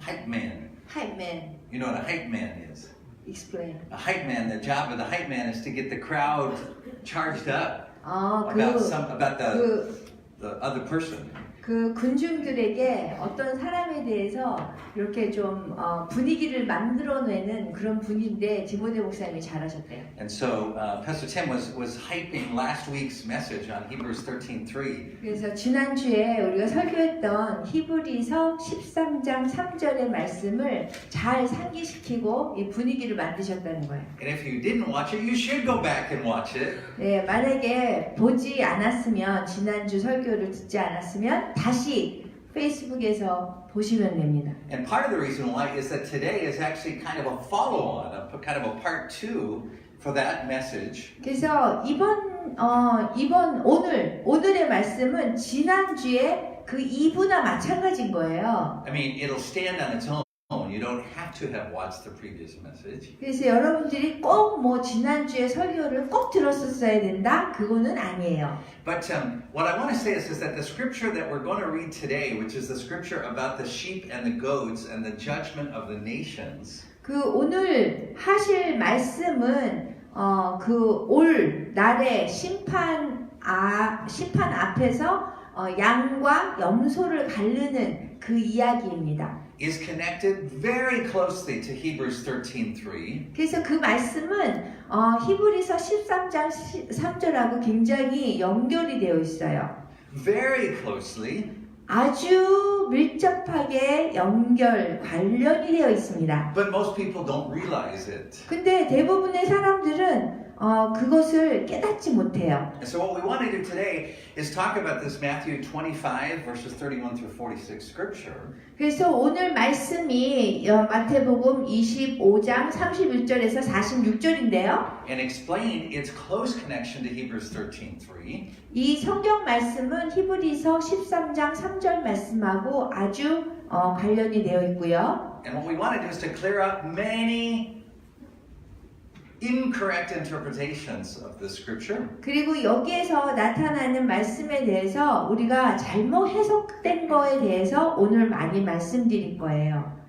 hype man. Hype man. You know what a hype man is? Explain. A hype man, the job of the hype man is to get the crowd charged up 아, about the other person. 그 군중들에게 어떤 사람에 대해서 이렇게 좀 분위기를 만들어내는 그런 분인데 디모데 목사님이 잘하셨대요. And so Pastor Tim was hyping last week's message on Hebrews 13:3. 그래서 지난주에 우리가 설교했던 히브리서 13장 3절의 말씀을 잘 상기시키고 이 분위기를 만드셨다는 거예요. And if you didn't watch it, you should go back and watch it. 네, 만약에 보지 않았으면 지난주 설교를 듣지 않았으면 다시 페이스북에서 보시면 됩니다. And part of the reason why is that today is actually kind of a follow-on, kind of a part 2 for that message. 그래서 오늘의 말씀은 지난주에 그 2부나 마찬가지인 거예요. I mean, it'll stand on its own. You don't have to have watched the previous message. 그래서 여러분들이 꼭 뭐 지난주에 설교를 꼭 들었었어야 된다? 그거는 아니에요. But what I want to say is that the scripture that we're going to read today, which is the scripture about the sheep and the goats and the judgment of the nations. 그 오늘 하실 말씀은 그 올 날의 심판 앞에서 양과 염소를 가르는 그 이야기입니다. Is connected very closely to Hebrews 13:3. 그래서 그 말씀은 히브리서 13장 3절하고 굉장히 연결이 되어 있어요. Very closely. 아주 밀접하게 관련이 되어 있습니다. But most people don't realize it. 근데 대부분의 사람들은 그것을 깨닫지 못해요. And so what we want to do today is talk about this Matthew 25 verses 31 through 46 scripture. 그래서 오늘 말씀이 마태복음 25장 31절에서 46절인데요. And explain its close connection to Hebrews 13:3. 이 성경 말씀은 히브리서 13장 3절 말씀하고 아주 관련이 되어 있고요. And what we want to do is to clear up many incorrect interpretations of the scripture. 그리고 여기에서 나타나는 말씀에 대해서 우리가 잘못 해석된 거에 대해서 오늘 많이 말씀드릴 거예요.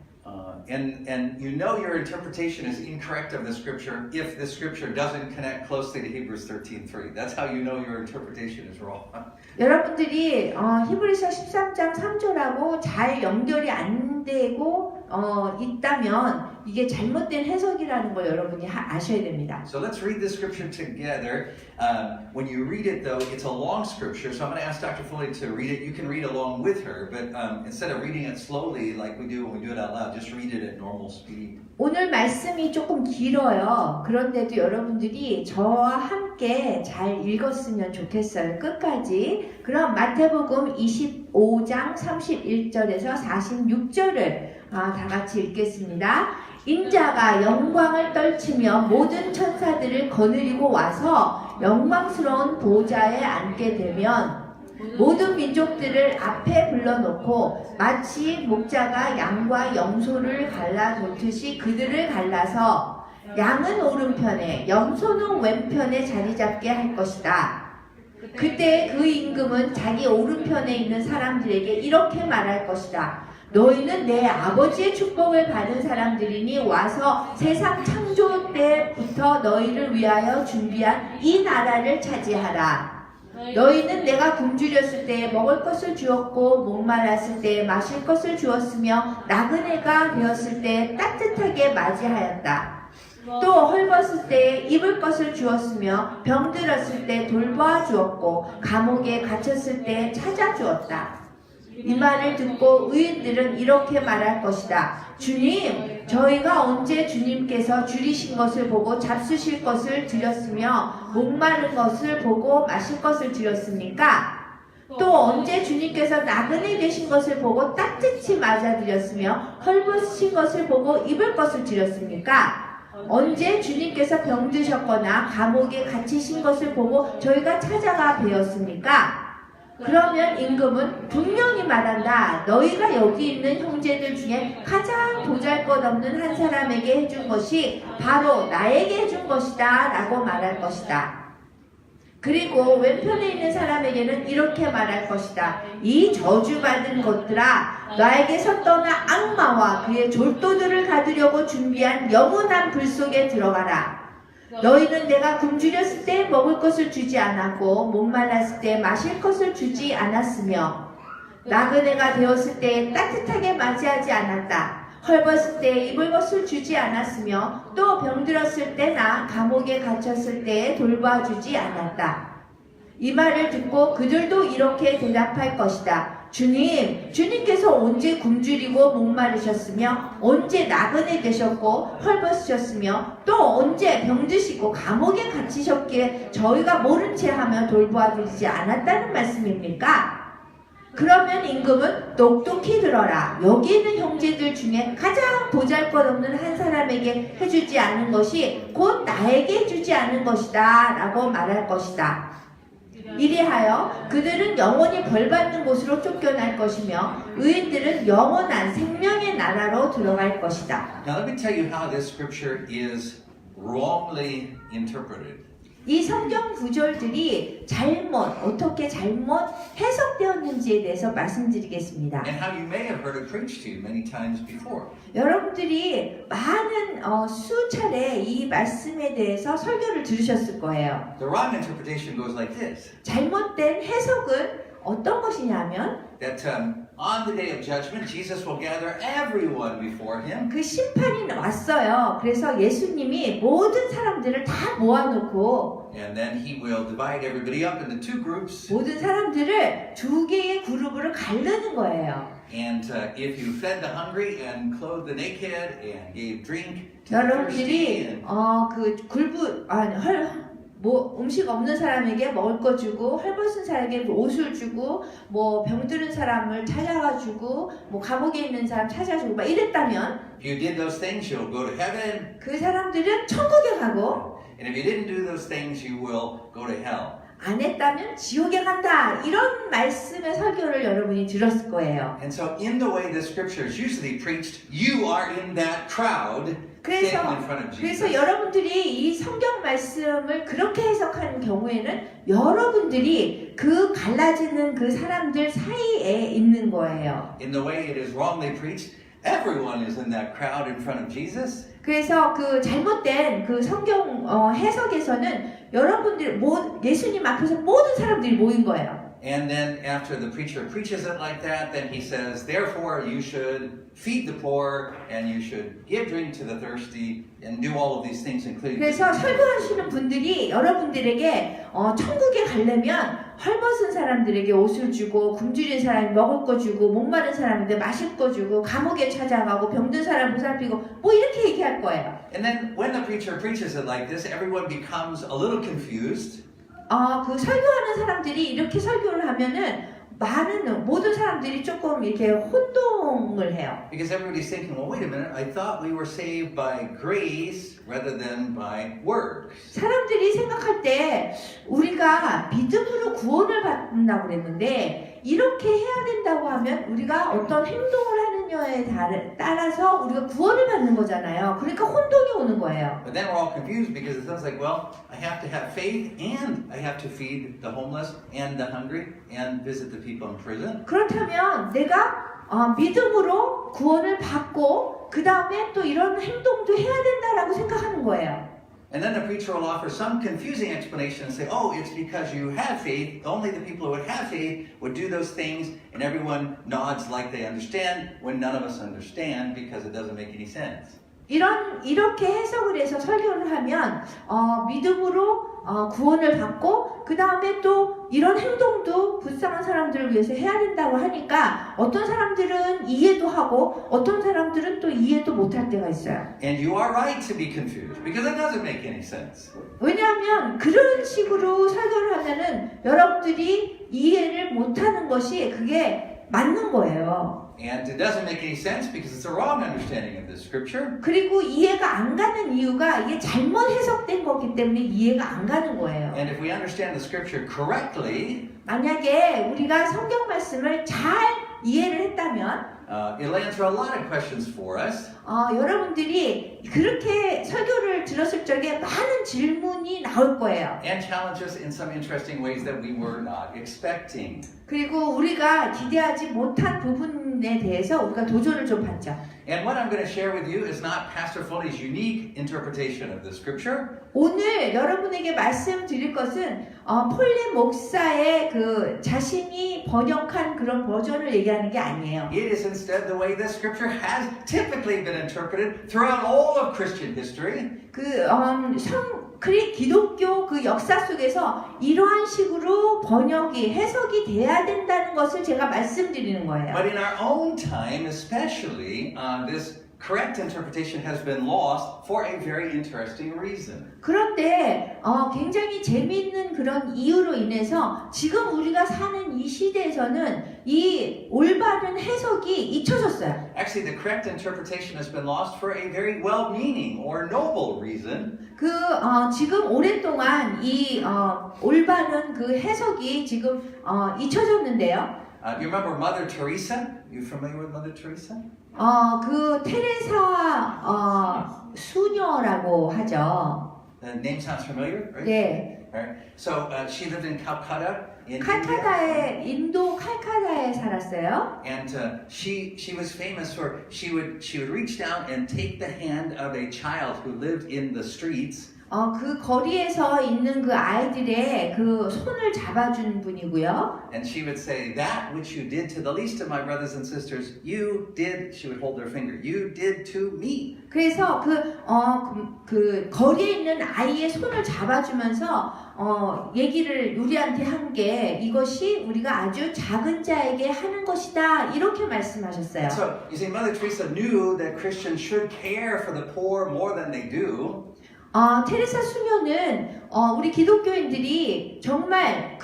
And you know your interpretation is incorrect of the scripture if the scripture doesn't connect closely to Hebrews 13:3. That's how you know your interpretation is wrong. 여러분들이 히브리서 13장 3절하고 잘 연결이 안 되고 있다면 이게 잘못된 해석이라는 걸 여러분이 아셔야 됩니다. So let's read the scripture together. When you read it, though, it's a long scripture, so I'm going to ask Dr. Foley to read it. You can read along with her, but instead of reading it slowly like we do when we do it out loud, just read it at normal speed. 오늘 말씀이 조금 길어요. 그런데도 여러분들이 저와 함께 잘 읽었으면 좋겠어요. 끝까지. 그럼 마태복음 25장 31절에서 46절을 다 같이 읽겠습니다. 인자가 영광을 떨치며 모든 천사들을 거느리고 와서 영광스러운 보좌에 앉게 되면 모든 민족들을 앞에 불러놓고 마치 목자가 양과 염소를 갈라놓듯이 그들을 갈라서 양은 오른편에 염소는 왼편에 자리 잡게 할 것이다. 그때 그 임금은 자기 오른편에 있는 사람들에게 이렇게 말할 것이다. 너희는 내 아버지의 축복을 받은 사람들이니 와서 세상 창조 때부터 너희를 위하여 준비한 이 나라를 차지하라. 너희는 내가 굶주렸을 때에 먹을 것을 주었고 목말랐을 때에 마실 것을 주었으며 나그네가 되었을 때에 따뜻하게 맞이하였다. 또 헐벗을 때에 입을 것을 주었으며 병들었을 때 돌보아 주었고 감옥에 갇혔을 때에 찾아주었다. 이 말을 듣고 의인들은 이렇게 말할 것이다. 주님, 저희가 언제 주님께서 줄이신 것을 보고 잡수실 것을 드렸으며 목마른 것을 보고 마실 것을 드렸습니까? 또 언제 주님께서 나그네 되신 것을 보고 따뜻히 맞아드렸으며 헐벗으신 것을 보고 입을 것을 드렸습니까? 언제 주님께서 병드셨거나 감옥에 갇히신 것을 보고 저희가 찾아가 뵈었습니까? 그러면 임금은 분명히 말한다. 너희가 여기 있는 형제들 중에 가장 보잘것없는 한 사람에게 해준 것이 바로 나에게 해준 것이다 라고 말할 것이다. 그리고 왼편에 있는 사람에게는 이렇게 말할 것이다. 이 저주받은 것들아, 나에게서 떠나 악마와 그의 졸도들을 가두려고 준비한 영원한 불 속에 들어가라. 너희는 내가 굶주렸을 때 먹을 것을 주지 않았고 목말랐을 때 마실 것을 주지 않았으며 나그네가 되었을 때 따뜻하게 맞이하지 않았다. 헐벗을 때 입을 것을 주지 않았으며 또 병들었을 때나 감옥에 갇혔을 때 돌봐주지 않았다. 이 말을 듣고 그들도 이렇게 대답할 것이다. 주님께서 언제 굶주리고 목마르셨으며 언제 나그네 되셨고 헐벗으셨으며 또 언제 병드시고 감옥에 갇히셨기에 저희가 모른 채 하며 돌보아드리지 않았다는 말씀입니까? 그러면 임금은 똑똑히 들어라. 여기 있는 형제들 중에 가장 보잘것없는 한 사람에게 해주지 않은 것이 곧 나에게 해주지 않은 것이다 라고 말할 것이다. 이리하여 그들은 영원히 벌받는 곳으로 쫓겨날 것이며 의인들은 영원한 생명의 나라로 들어갈 것이다. Now let me tell you how this scripture is wrongly interpreted. 이 성경 구절들이 어떻게 잘못 해석되었는지에 대해서 말씀드리겠습니다. And how you may have heard it preached to you many times before. 여러분들이 많은 수차례 이 말씀에 대해서 설교를 들으셨을 거예요. The wrong interpretation goes like this. 잘못된 해석은 어떤 것이냐면 That on the day of judgment, Jesus will gather everyone before him. 그 심판이 왔어요. 그래서 예수님이 모든 사람들을 다 모아놓고 And then he will divide everybody up into two groups. 모든 사람들을 두 개의 그룹으로 가르는 거예요. And if you fed the hungry and clothed the naked and gave drink to the thirsty, 여러분들이 and 음식 없는 사람에게 먹을 거 주고 헐벗은 사람에게 옷을 주고 병들은 사람을 찾아가주고 감옥에 있는 사람 찾아주고 막 이랬다면 if you did those things, you'll go to heaven. 그 사람들은 천국에 가고 And if you didn't do those things, you will go to hell. 안 했다면 지옥에 간다. 이런 말씀의 설교를 여러분이 들었을 거예요. And so in the way the scripture is usually preached, you are in that crowd standing in front of Jesus. 그래서 여러분들이 이 성경 말씀을 그렇게 해석하는 경우에는 여러분들이 그 갈라지는 그 사람들 사이에 있는 거예요. In the way it is wrongly preached, everyone is in that crowd in front of Jesus. 그래서 그 잘못된 그 성경 해석에서는 여러분들 예수님 앞에서 모든 사람들이 모인 거예요. And then after the preacher preaches it like that, then he says, therefore you should feed the poor and you should give drink to the thirsty and do all of these things, including. 그래서 설교하시는 분들이 여러분들에게 천국에 가려면 헐벗은 사람들에게 옷을 주고 굶주린 사람이 먹을 거 주고 목마른 사람인데 마실 거 주고 감옥에 찾아가고 병든 사람 보살피고 이렇게 얘기할 거예요. And then when the preacher preaches it like this, everyone becomes a little confused. 그 설교하는 사람들이 이렇게 설교를 하면은 모든 사람들이 조금 이렇게 혼동을 해요. Because everybody's thinking, well, wait a minute, I thought we were saved by grace rather than by works. 사람들이 생각할 때 우리가 믿음으로 구원을 받는다고 그랬는데 이렇게 해야 된다고 하면 우리가 어떤 행동을 하느냐에 따라서 우리가 구원을 받는 거잖아요. 그러니까 혼동이 오는 거예요. But then we're all confused because it sounds like, well, I have to have faith and I have to feed the homeless and the hungry and visit the people in prison. 그렇다면 내가 믿음으로 구원을 받고 그 다음에 또 이런 행동도 해야 된다라고 생각하는 거예요. And then the preacher will offer some confusing explanation and say, oh, it's because you have faith. Only the people who would have faith would do those things. And everyone nods like they understand when none of us understand because it doesn't make any sense. 이렇게 해석을 해서 설교를 하면 믿음으로 구원을 받고 그 다음에 또 이런 행동도 불쌍한 사람들을 위해서 해야 된다고 하니까 어떤 사람들은 이해도 하고 어떤 사람들은 또 이해도 못할 때가 있어요. And you are right to be confused because it doesn't make any sense. 왜냐하면 그런 식으로 설교를 하면은 여러분들이 이해를 못하는 것이 그게 맞는 거예요. And it doesn't make any sense because it's a wrong understanding of the scripture. 그리고 이해가 안 가는 이유가 이게 잘못 해석된 거기 때문에 이해가 안 가는 거예요. And if we understand the scripture correctly, 만약에 우리가 성경 말씀을 잘 이해를 했다면 It'll answer a lot of questions for us. 여러분들이 그렇게 설교를 들었을 적에 많은 질문이 나올 거예요. And challenge us in some interesting ways that we were not expecting. 그리고 우리가 기대하지 못한 부분에 대해서 우리가 도전을 좀 받죠. And what I'm going to share with you is not Pastor Foley's unique interpretation of the scripture. 오늘 여러분에게 말씀드릴 것은 폴리 목사의 그 자신이 번역한 그런 버전을 얘기하는 게 아니에요. It is instead the way the scripture has typically been interpreted throughout all of Christian history. 기독교 그 역사 속에서 이러한 식으로 번역이 해석이 돼야 된다는 것을 제가 말씀드리는 거예요. But in our own time, especially, this correct interpretation has been lost for a very interesting reason. 그런데 굉장히 재미있는 그런 이유로 인해서 지금 우리가 사는 이 시대에서는 이 올바른 해석이 잊혀졌어요. Actually, the correct interpretation has been lost for a very well-meaning or noble reason. 지금 오랫동안 이 올바른 그 해석이 지금 잊혀졌는데요. You remember Mother Teresa? You familiar with Mother Teresa? 그 테레사 수녀라고 하죠. The name sounds familiar, right? 네. Right. So she lived in Calcutta in India, 칼카타에 인도 칼카타에 살았어요. and she was famous for she would reach down and take the hand of a child who lived in the streets. 그 거리에서 있는 그 아이들의 그 손을 잡아준 분이고요. And she would say, "That which you did to the least of my brothers and sisters, you did." She would hold her finger. You did to me. 그래서 그 거리에 있는 아이의 손을 잡아주면서 얘기를 우리한테 한 게 이것이 우리가 아주 작은 자에게 하는 것이다 이렇게 말씀하셨어요. So you see, Mother Teresa knew that Christians should care for the poor more than they do. 테레사 수녀는 우리 기독교인들이 정말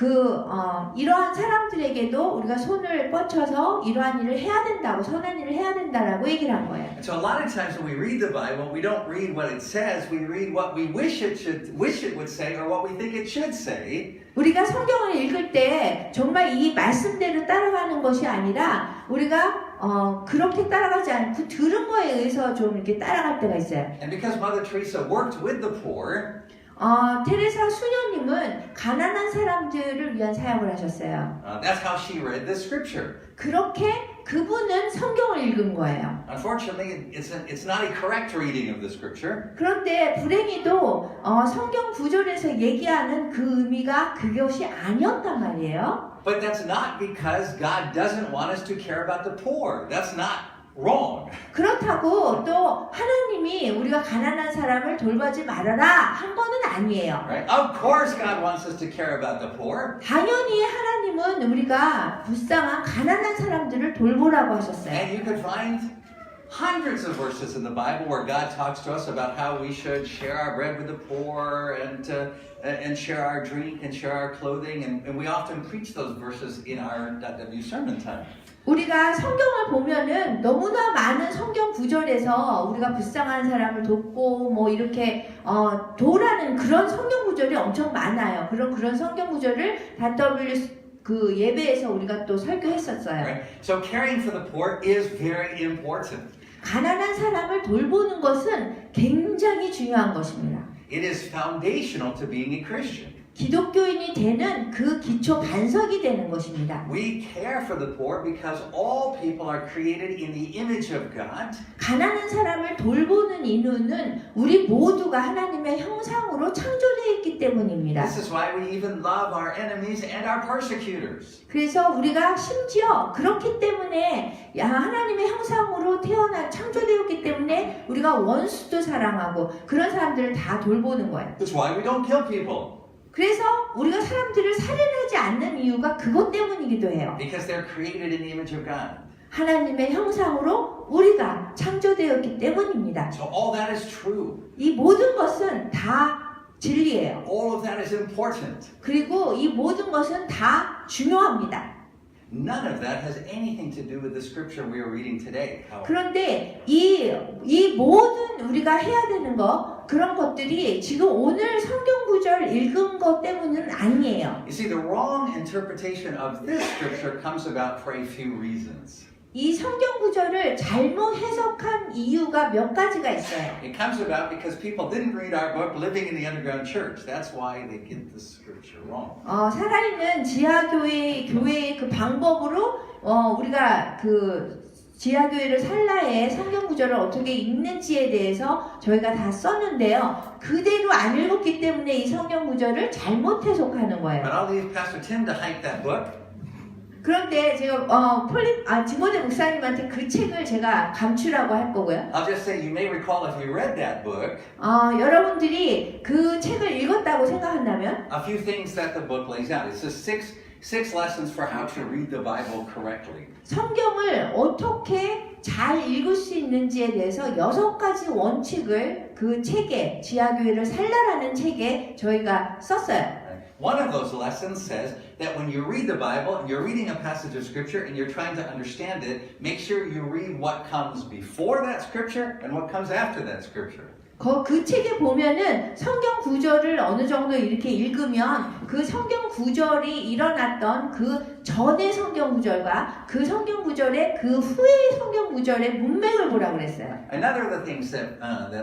이러한 사람들에게도 우리가 손을 뻗쳐서 이러한 일을 해야 된다고 선한 일을 해야 된다라고 얘기를 한 거예요. And so a lot of times when we read the Bible, we don't read what it says. We read what we wish it would say, or what we think it should say. 우리가 성경을 읽을 때 정말 이 말씀대로 따라가는 것이 아니라 우리가 그렇게 따라가지 않고 들은 거에 의해서 좀 이렇게 따라갈 때가 있어요. And because Mother Teresa worked with the poor, 테레사 수녀님은 가난한 사람들을 위한 사역을 하셨어요. that's how she read the scripture. 그렇게 그분은 성경을 읽은 거예요. Unfortunately, it's not a correct reading of the scripture. 그런데 불행히도 성경 구절에서 얘기하는 그 의미가 그것이 아니었단 말이에요. But that's not because God doesn't want us to care about the poor. That's not wrong. 그렇다고 또 하나님이 우리가 가난한 사람을 돌보지 말아라 한 거는 아니에요. Right? Of course God wants us to care about the poor. 당연히 하나님은 우리가 불쌍한 가난한 사람들을 돌보라고 하셨어요. And you could find hundreds of verses in the Bible where God talks to us about how we should share our bread with the poor and share our drink and share our clothing. And we often preach those verses in our .w sermon time. 우리가 성경을 보면은 너무나 많은 성경 구절에서 우리가 불쌍한 사람을 돕고 뭐 이렇게 도라는 그런 성경 구절이 엄청 많아요. 그런 성경 구절을 그 예배에서 우리가 또 설교했었어요. Right? So caring for the poor is very important. 가난한 사람을 돌보는 것은 굉장히 중요한 것입니다. It is foundational to being a Christian. 기독교인이 되는 그 기초 반석이 되는 것입니다. We care for the poor because all people are created in the image of God. 가난한 사람을 돌보는 이유는 우리 모두가 하나님의 형상으로 창조되어 있기 때문입니다. This is why we even love our enemies and our persecutors. 그래서 우리가 심지어 그렇기 때문에 하나님의 형상으로 창조되었기 때문에 우리가 원수도 사랑하고 그런 사람들을 다 돌보는 거예요. That's why we don't kill people. 그래서 우리가 사람들을 살인하지 않는 이유가 그것 때문이기도 해요. Because they're created in the image of God. 하나님의 형상으로 우리가 창조되었기 때문입니다. So all that is true. 이 모든 것은 다 진리예요. All of that is important. 그리고 이 모든 것은 다 중요합니다. None of that has anything to do with the scripture we are reading today. 그런데 이 모든 우리가 해야 되는 그런 것들이 지금 오늘 성경 구절 읽은 것 때문은 아니에요. You see, the wrong interpretation of this scripture comes about for a few reasons. 이 성경 구절을 잘못 해석한 이유가 몇 가지가 있어요. It comes about because people didn't read our book, Living in the Underground Church. That's why they get the scripture wrong. 살아있는 교회의 그 방법으로 우리가 그 지하교회를 살라의 성경 구절을 어떻게 읽는지에 대해서 저희가 다 썼는데요. 그대로 안 읽었기 때문에 이 성경 구절을 잘못 해석하는 But 거예요. I'll leave Pastor Tim to hike that book. 그런데 제가 디모데 목사님한테 그 책을 제가 감추라고 할 거고요. I'll just say you may recall if you read that book, 여러분들이 그 책을 읽었다고 생각한다면 a few things that the book lays out. It says six lessons for how to read the Bible correctly. 성경을 어떻게 잘 읽을 수 있는지에 대해서 6가지 원칙을 그 책에 지하교회를 살라라는 책에 저희가 썼어요. One of those lessons says that when you read the Bible, you're reading a passage of Scripture and you're trying to understand it, make sure you read what comes before that Scripture and what comes after that Scripture. 그 책에 보면은 성경 구절을 어느 정도 이렇게 읽으면 그 성경 구절이 일어났던 그 전의 성경 구절과 그 성경 구절의 그 후의 성경 구절의 문맥을 보라고 그랬어요. Another of the things that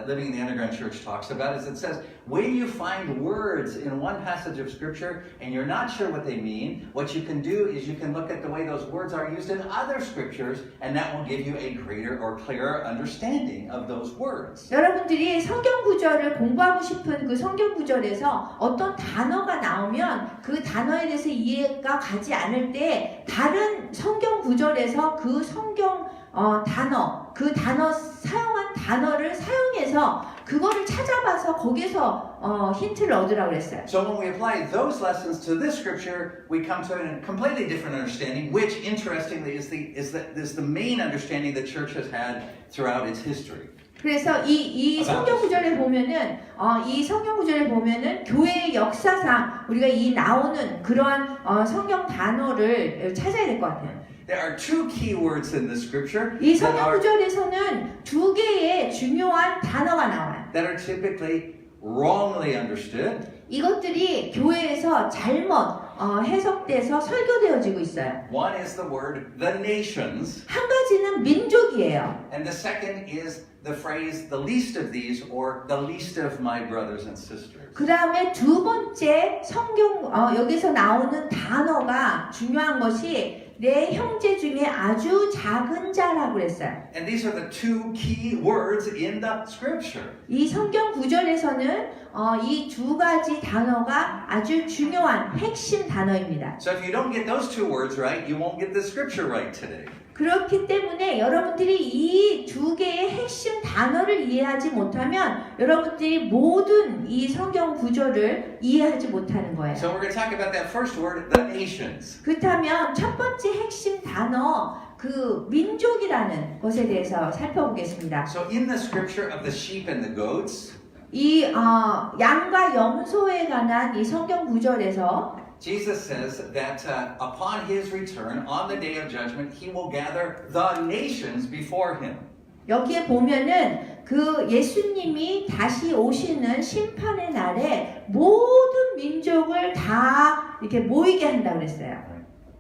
Living in the Underground Church talks about is it says when you find words in one passage of Scripture and you're not sure what they mean, what you can do is you can look at the way those words are used in other Scriptures and that will give you a greater or clearer understanding of those words. 여러분들이 성경 구절을 공부하고 싶은 그 성경 구절에서 어떤 단어가 나오면 그 단어에 대해서 이해가 가지 않을 때 다른 성경 구절에서 그 성경 그 단어 사용한 단어를 사용해서 그거를 찾아봐서 거기서 힌트를 얻으라고 그랬어요. So when we apply those lessons to this scripture, we come to a completely different understanding, which interestingly is the main understanding the church has had throughout its history. 그래서 이 성경 구절에 보면은 교회의 역사상 우리가 이 나오는 그러한 성경 단어를 찾아야 될 것 같아요. There are two key words in the scripture 이 성경 구절에서는 2개의 중요한 단어가 나와요. that are typically wrongly understood. 이것들이 교회에서 잘못 해석돼서 설교되어지고 있어요. One is the word the nations, 한 가지는 민족이에요. and the second is the phrase the least of these or the least of my brothers and sisters. 그 다음에 두 번째 성경 여기서 나오는 단어가 중요한 것이 내 형제 중에 아주 작은 자라고 그랬어요. And these are the two key words in the scripture. 이 성경 구절에서는 이 2가지 단어가 아주 중요한 핵심 단어입니다. So if you don't get those two words right, you won't get the scripture right today. 그렇기 때문에 여러분들이 이 2개의 핵심 단어를 이해하지 못하면 여러분들이 모든 이 성경 구절을 이해하지 못하는 거예요. So we're going to talk about that first word, the nations. 그렇다면 첫 번째 핵심 단어 그 민족이라는 것에 대해서 살펴보겠습니다. So in the scripture of the sheep and the goats, 이 양과 염소에 관한 이 성경 구절에서 Jesus says that upon his return, on the day of judgment, he will gather the nations before him. 여기에 보면은 그 예수님이 다시 오시는 심판의 날에 모든 민족을 다 이렇게 모이게 한다고 그랬어요.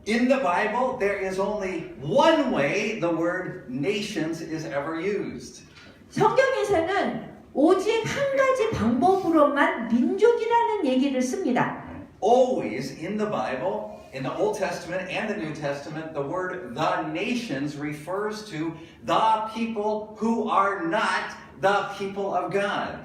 In the Bible, there is only one way the word nations is ever used. 성경에서는 오직 한 가지 방법으로만 민족이라는 얘기를 씁니다. Always in the Bible, in the Old Testament and the New Testament, the word the nations refers to the people who are not the people of God.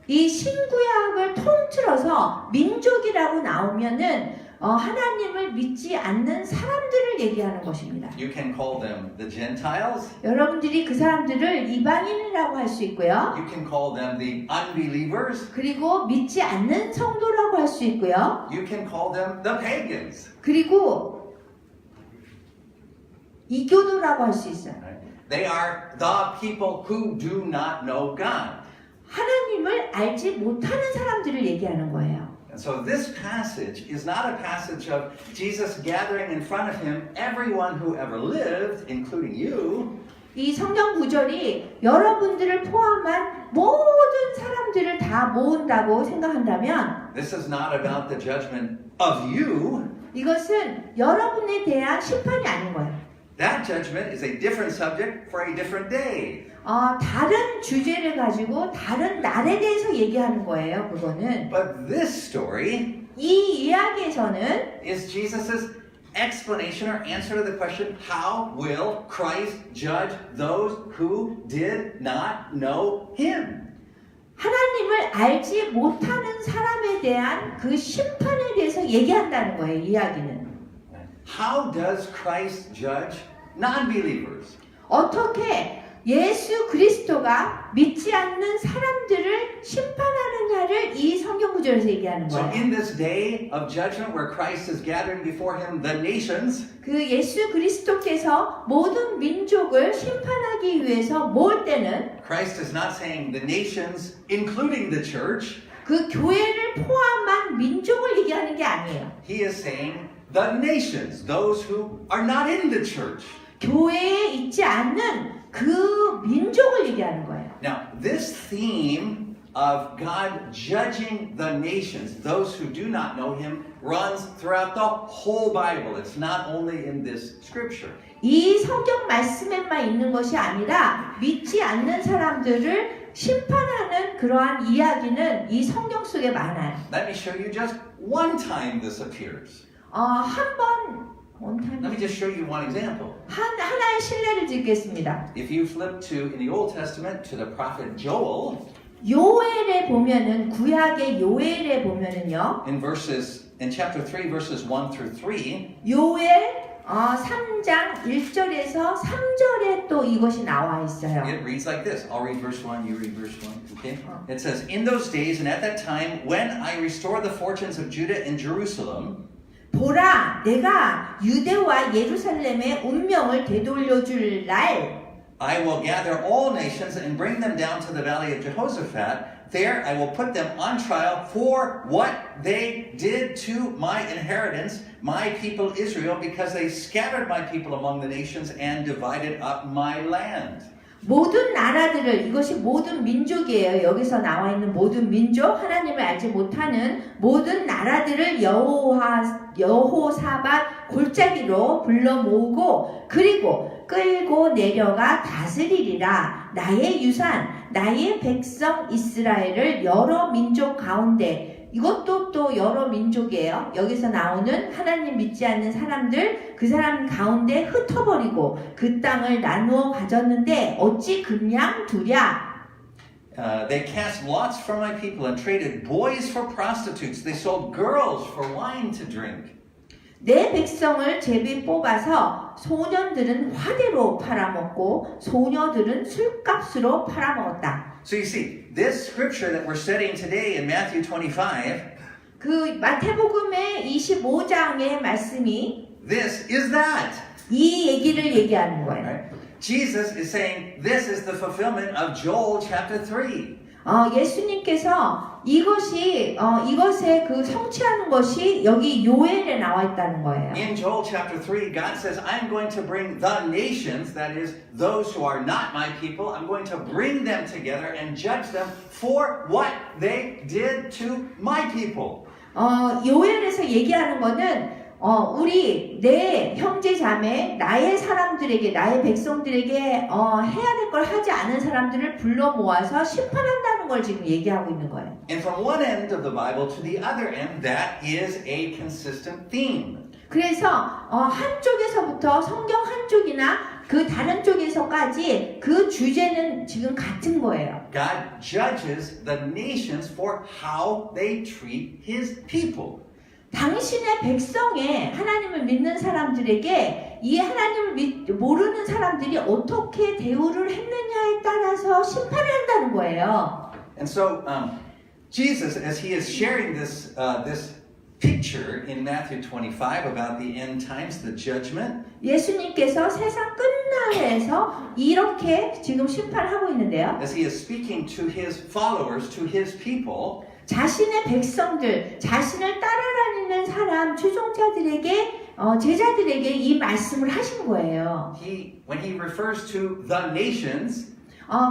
이 신구약을 통틀어서 민족이라고 나오면은 하나님을 믿지 않는 사람들을 얘기하는 것입니다. You can call them the Gentiles. 여러분들이 그 사람들을 이방인이라고 할 수 있고요. You can call them the unbelievers. 그리고 믿지 않는 성도라고 할 수 있고요. You can call them the pagans. 그리고 이교도라고 할 수 있어요. They are the people who do not know God. 하나님을 알지 못하는 사람들을 얘기하는 거예요. And so this passage is not a passage of Jesus gathering in front of him everyone who ever lived, including you. 이 성경 구절이 여러분들을 포함한 모든 사람들을 다 모은다고 생각한다면 This is not about the judgment of you. 이것은 여러분에 대한 심판이 아닌 거예요. That judgment is a different subject for a different day. 다른 주제를 가지고 다른 날에 대해서 얘기하는 거예요. 그거는 But this story 이 이야기에서는 is Jesus' explanation or answer to the question, how will Christ judge those who did not know him? 하나님을 알지 못하는 사람에 대한 그 심판에 대해서 얘기한다는 거예요. 이야기는. How does Christ judge non-believers? 어떻게 예수 그리스도가 믿지 않는 사람들을 심판하느냐를 이 성경 구절에서 얘기하는 So 거예요. in this day of judgment where Christ is gathering before him the nations, 그 예수 그리스도께서 모든 민족을 심판하기 위해서 모을 때는 Christ is not saying the nations, including the church. 그 교회를 포함한 민족을 얘기하는 게 아니에요. He is saying the nations, those who are not in the church. 교회에 있지 않는 그 민족을 얘기하는 거예요. Now, this theme of God judging the nations, those who do not know him, runs throughout the whole Bible. It's not only in this scripture. 이 성경 말씀에만 있는 것이 아니라 믿지 않는 사람들을 심판하는 그러한 이야기는 이 성경 속에 많아요. Let me show you just one time this appears. Let me just show you one example. 하나의 실례를 드리겠습니다. If you flip to, in the Old Testament, to the prophet Joel, 요엘에 보면은 구약의 요엘에 보면은요. in chapter 3, verses 1 through 3, 요엘 3장 1절에서 3절에 또 이것이 나와 있어요. it reads like this. I'll read verse 1, you read verse 1. Okay? It says, In those days and at that time, when I restore the fortunes of Judah and Jerusalem, 보라, 내가 유대와 예루살렘의 운명을 되돌려줄 날, I will gather all nations and bring them down to the valley of Jehoshaphat. There I will put them on trial for what they did to my inheritance, my people Israel, because they scattered my people among the nations and divided up my land. 모든 나라들을, 이것이 모든 민족이에요. 여기서 나와 있는 모든 민족, 하나님을 알지 못하는 모든 나라들을 여호사밧 골짜기로 불러 모으고 그리고 끌고 내려가 다스리리라. 나의 유산, 나의 백성 이스라엘을 여러 민족 가운데, 이것도 또 여러 민족이에요. 여기서 나오는 하나님 믿지 않는 사람들, 그 사람 가운데 흩어버리고 그 땅을 나누어 가졌는데 어찌 그냥 두랴. They cast lots for my people and traded boys for prostitutes. They sold girls for wine to drink. 내 백성을 제비 뽑아서 소년들은 화대로 팔아먹고 소녀들은 술값으로 팔아먹었다. So you see, this scripture that we're studying today in Matthew 25, 그 마태복음의 25장의 말씀이 this is that. 이 얘기를 얘기하는 거예요. Right? Jesus is saying this is the fulfillment of Joel chapter 3. 예수님께서 이것의 그 성취하는 것이 여기 요엘에 나와 있다는 거예요. In Joel chapter 3, God says, I'm going to bring the nations, that is, those who are not my people, I'm going to bring them together and judge them for what they did to my people. 요엘에서 얘기하는 거는 우리 내 형제 자매 나의 사람들에게 나의 백성들에게 해야 될 걸 하지 않은 사람들을 불러 모아서 심판한다는 걸 지금 얘기하고 있는 거예요. And from one end of the Bible to the other end, that is a consistent theme. 그래서 한쪽에서부터 성경 한쪽이나 그 다른 쪽에서까지 그 주제는 지금 같은 거예요. God judges the nations for how they treat His people. 당신의 백성에 하나님을 믿는 사람들에게 이 하나님을 모르는 사람들이 어떻게 대우를 했느냐에 따라서 심판을 한다는 거예요. And so Jesus, as He is sharing this picture in Matthew 25 about the end times, the judgment, 예수님께서 세상 끝날에서 이렇게 지금 심판하고 있는데요. as He is speaking to His followers, to His people, 자신의 백성들, 자신을 따라다니는 사람, 추종자들에게, 제자들에게 이 말씀을 하신 거예요. when He refers to the nations,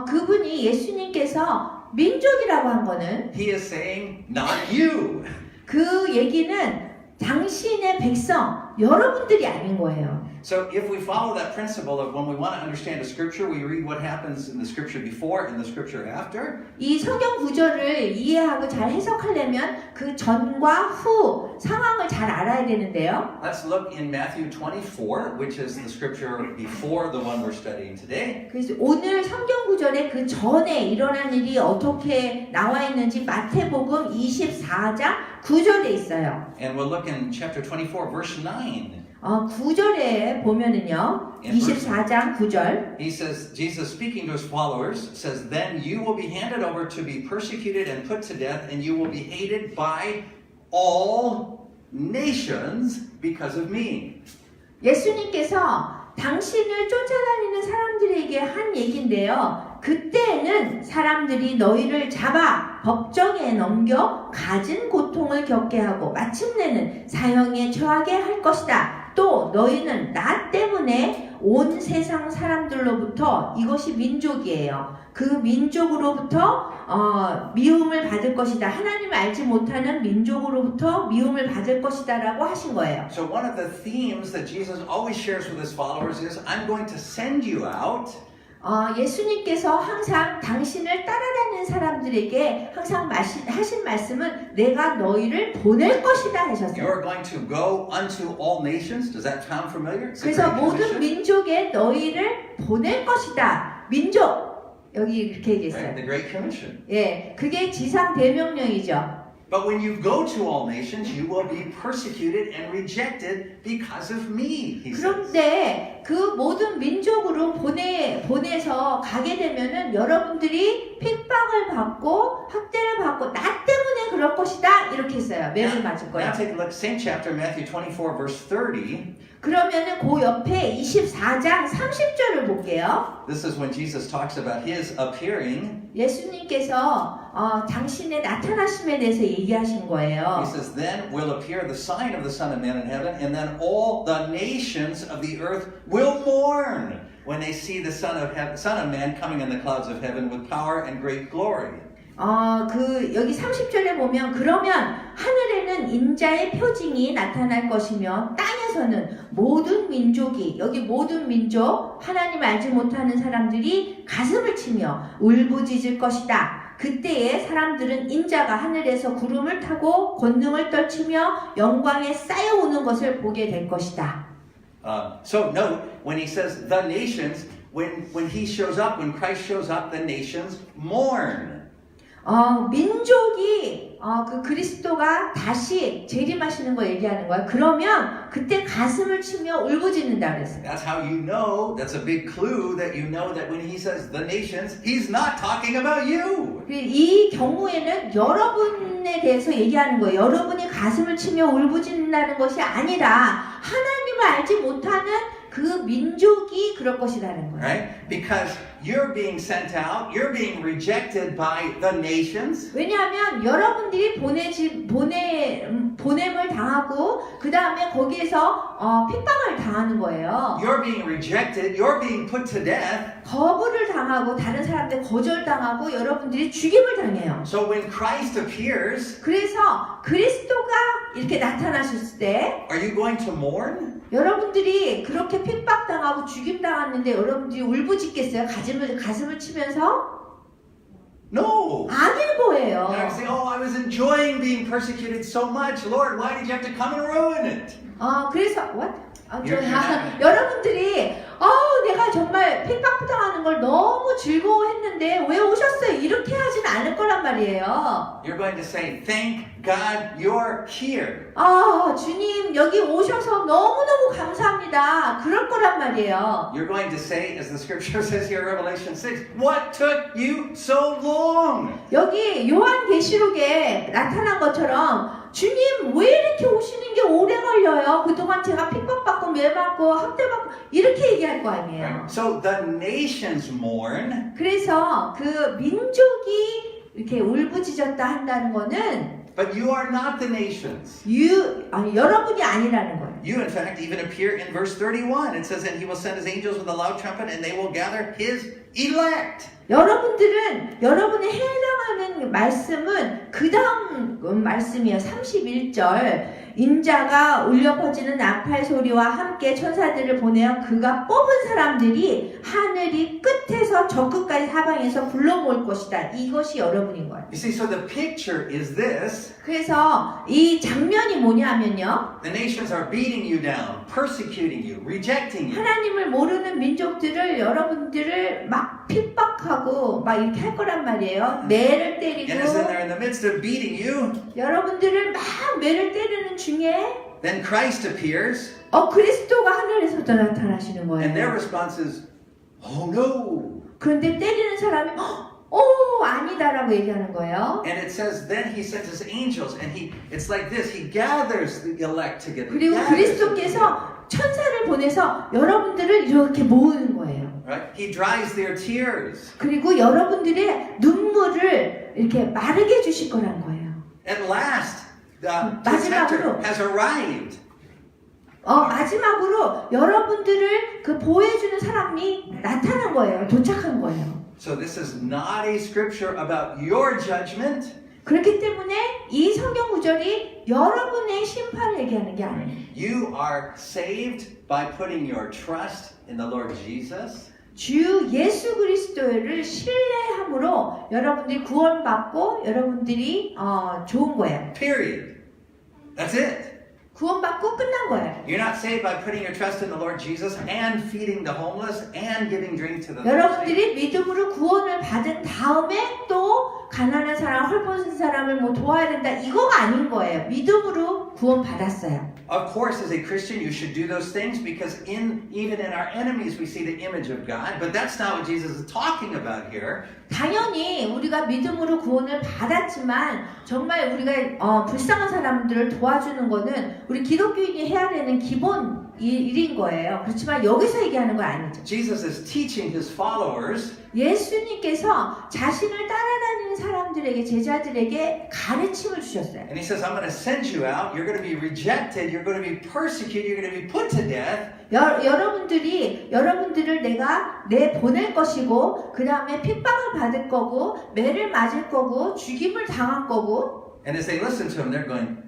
그분이 예수님께서 민족이라고 한 거는 He is saying, not you. 그 얘기는 당신의 백성, 여러분들이 아닌 거예요. So if we follow that principle of when we want to understand a scripture, we read what happens in the scripture before and the scripture after. 이 성경 구절을 이해하고 잘 해석하려면 그 전과 후 상황을 잘 알아야 되는데요. Let's look in Matthew 24, which is the scripture before the one we're studying today. 그래서 오늘 성경 구절에 그 전에 일어난 일이 어떻게 나와 있는지 마태복음 24장 9절에 있어요. And we'll look in chapter 24, verse 9. 9절에 보면은요. 24장 9절. He says, Jesus speaking to his followers says, then you will be handed over to be persecuted and put to death, and you will be hated by all nations because of me. 예수님께서 당신을 쫓아다니는 사람들에게 한 얘긴데요. 그때는 사람들이 너희를 잡아 법정에 넘겨 가진 고통을 겪게 하고 마침내는 사형에 처하게 할 것이다. 또 너희는 나 때문에 온 세상 사람들로부터 이것이 민족이에요. 그 민족으로부터 미움을 받을 것이다. 하나님을 알지 못하는 민족으로부터 미움을 받을 것이다라고 하신 거예요. So one of the themes that Jesus always shares with his followers is, I'm going to send you out. 예수님께서 항상 당신을 따라다니는 사람들에게 항상 하신 말씀은 내가 너희를 보낼 것이다 하셨어요. You're going to go unto all nations. Does that sound familiar? It's a 그래서 great 모든 commission. 민족에 너희를 보낼 것이다. 민족 여기 이렇게 얘기했어요. Right? The Great Commission. 예, 그게 지상 대명령이죠. But when you go to all nations, you will be persecuted and rejected because of me, he says. 그런데 그 모든 민족으로 보내서 가게 되면은 여러분들이 핍박을 받고 학대를 받고 나 때문에 그럴 것이다 이렇게 했어요. 매를 맞을 Now 거예요. take a look, same chapter, Matthew 24, verse 30. 그러면은 그 옆에 24장 30절을 볼게요. This is when Jesus talks about his appearing. 예수님께서 당신의 나타나심에 대해서 얘기하신 거예요. He says, then will appear the sign of the Son of Man in heaven, and then all the nations of the earth will mourn when they see the Son of Man coming in the clouds of heaven with power and great glory. 여기 30절에 보면 그러면 하늘에는 인자의 표징이 나타날 것이며 땅에서는 모든 민족이 여기 모든 민족 하나님 알지 못하는 사람들이 가슴을 치며 울부짖을 것이다. 그때에 사람들은 인자가 하늘에서 구름을 타고 권능을 떨치며 영광에 쌓여오는 것을 보게 될 것이다. So note, when he says the nations, when he shows up, when Christ shows up, the nations mourn. 민족이 그 그리스도가 다시 재림하시는 거 얘기하는 거야. 그러면 그때 가슴을 치며 울부짖는다 그랬어요. That's how you know, that's a big clue that you know that when he says the nations, he's not talking about you. 이 경우에는 여러분에 대해서 얘기하는 거예요. 여러분이 가슴을 치며 울부짖는다는 것이 아니라 하나님을 알지 못하는 그 민족이 그럴 것이라는 거예요. Right? Because you're being sent out, you're being rejected by the nations. 왜냐하면 여러분들이 보냄을 당하고 그 다음에 거기에서 핍박을 당하는 거예요. You're being rejected, you're being put to death. 거부를 당하고 다른 사람들 거절당하고 여러분들이 죽임을 당해요. So when Christ appears, 그래서 그리스도가 이렇게 나타나셨을 때 are you going to mourn? 여러분들이 그렇게 핍박당하고 죽임당했는데 여러분들이 울부짖겠어요? 가슴을 치면서? No. 아닐 거예요. And I say, oh, I was enjoying being persecuted so much. Lord, why did you have to come and ruin it? 그래서 what? You're not- 여러분들이 내가 정말 핍박당하는 걸 너무 즐거워했는데 왜 오셨어요? 이렇게 하진 않을 거란 말이에요. You're going to say, thank God you're here. 주님 여기 오셔서 너무너무 감사합니다. 그럴 거란 말이에요. You're going to say, as the scripture says here in Revelation 6, what took you so long? 여기 요한계시록에 나타난 것처럼 주님 왜 이렇게 오시는 게 오래 걸려요? 그동안 제가 핍박받고 매받고 학대받고 이렇게 얘기할 거 아니에요. So the nations mourn, 그래서 그 민족이 이렇게 울부짖었다 한다는 거는 but you are not the nations. 여러분이 아니라는 거예요. You, in fact, even appear in verse 31. It says, and he will send his angels with a loud trumpet, and they will gather his elect. 여러분들은 여러분이 해당하는 말씀은 그 다음 말씀이에요. 31절. 인자가 울려 퍼지는 나팔 소리와 함께 천사들을 보내어 그가 뽑은 사람들이 하늘이 끝에서 저 끝까지 사방에서 불러 모을 것이다. 이것이 여러분인 거예요. You see, so the picture is this. 그래서 이 장면이 뭐냐면요. The nations are beating you down, persecuting you, rejecting you. 하나님을 모르는 민족들을 여러분들을 막 핍박하고 막 이렇게 할 거란 말이에요. 매를 때리고 And as they're in the midst of beating you, 여러분들을 막 매를 때리는 중에 then Christ appears, 그리스도가 하늘에서부터 나타나시는 and their 거예요. response is, oh no. 그런데 때리는 사람이 아니다라고 얘기하는 거예요. And it says, then he sends his angels, and it's like this, he gathers the elect together. 그리고 그리스도께서 천사를 보내서 여러분들을 이렇게 모으는 거예요. Right? He dries their tears. 그리고 여러분들의 눈물을 이렇게 마르게 해주실 거란 거예요. At last, the 마지막으로. protector has arrived. 마지막으로 여러분들을 그 보호해주는 사람이 나타난 거예요. 도착한 거예요. So this is not a scripture about your judgment. 그렇기 때문에 이 성경 구절이 여러분의 심판을 얘기하는 게 아니에요. You are saved by putting your trust in the Lord Jesus. 주 예수 그리스도를 신뢰함으로 여러분들이 구원받고 여러분들이 좋은 거예요. Period. That's it. 구원받고 끝난 거예요. You're not saved by putting your trust in the Lord Jesus and feeding the homeless and giving drink to the thirsty. 여러분들이 믿음으로 구원을 받은 다음에 또 가난한 사람, 헐벗은 사람을 뭐 도와야 된다 이거가 아닌 거예요. 믿음으로 구원 받았어요. Of course, as a Christian, you should do those things because even in our enemies we see the image of God. But that's not what Jesus is talking about here. 당연히 우리가 믿음으로 구원을 받았지만 정말 우리가 불쌍한 사람들을 도와주는 거는 우리 기독교인이 해야 되는 기본 일인 거예요. 그렇지만 여기서 얘기하는 건 아니죠. Jesus is teaching his followers 예수님께서 자신을 따라다니는 사람들에게 제자들에게 가르침을 주셨어요. and he says, I'm going to send you out. You're going to be rejected. You're going to be persecuted. You're going to be put to death. 여러분들을 내가 보낼 것이고 그 다음에 핍박을 받을 거고 매를 맞을 거고 죽임을 당할 거고 And as they listen to him, they're going,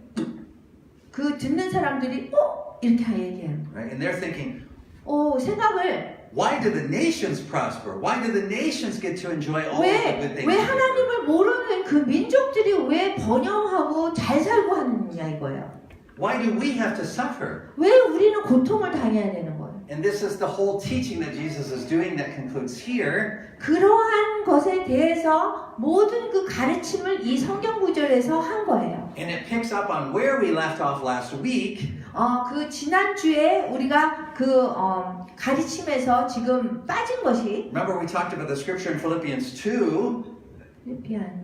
그 듣는 사람들이 이렇게 얘기해요. right? And they're thinking, 생각을 why do the nations prosper? Why do the nations get to enjoy all of the good things? 왜 하나님을 모르는 그 민족들이 왜 번영하고 잘 살고 하느냐 이거예요. Why do we have to suffer? 왜 우리는 고통을 당해야 되는 거예요? And this is the whole teaching that Jesus is doing that concludes here. 그러한 것에 대해서 모든 그 가르침을 이 성경 구절에서 한 거예요. And it picks up on where we left off last week. 그 지난주에 우리가 그 가르침에서 지금 빠진 것이 Remember we talked about the scripture in Philippians 2. Philippians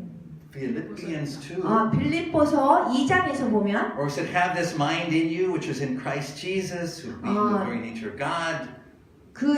Philippians 2. 빌립보서 2장에서 보면 Or we said, have this mind in you, which was in Christ Jesus, who being the very nature of God.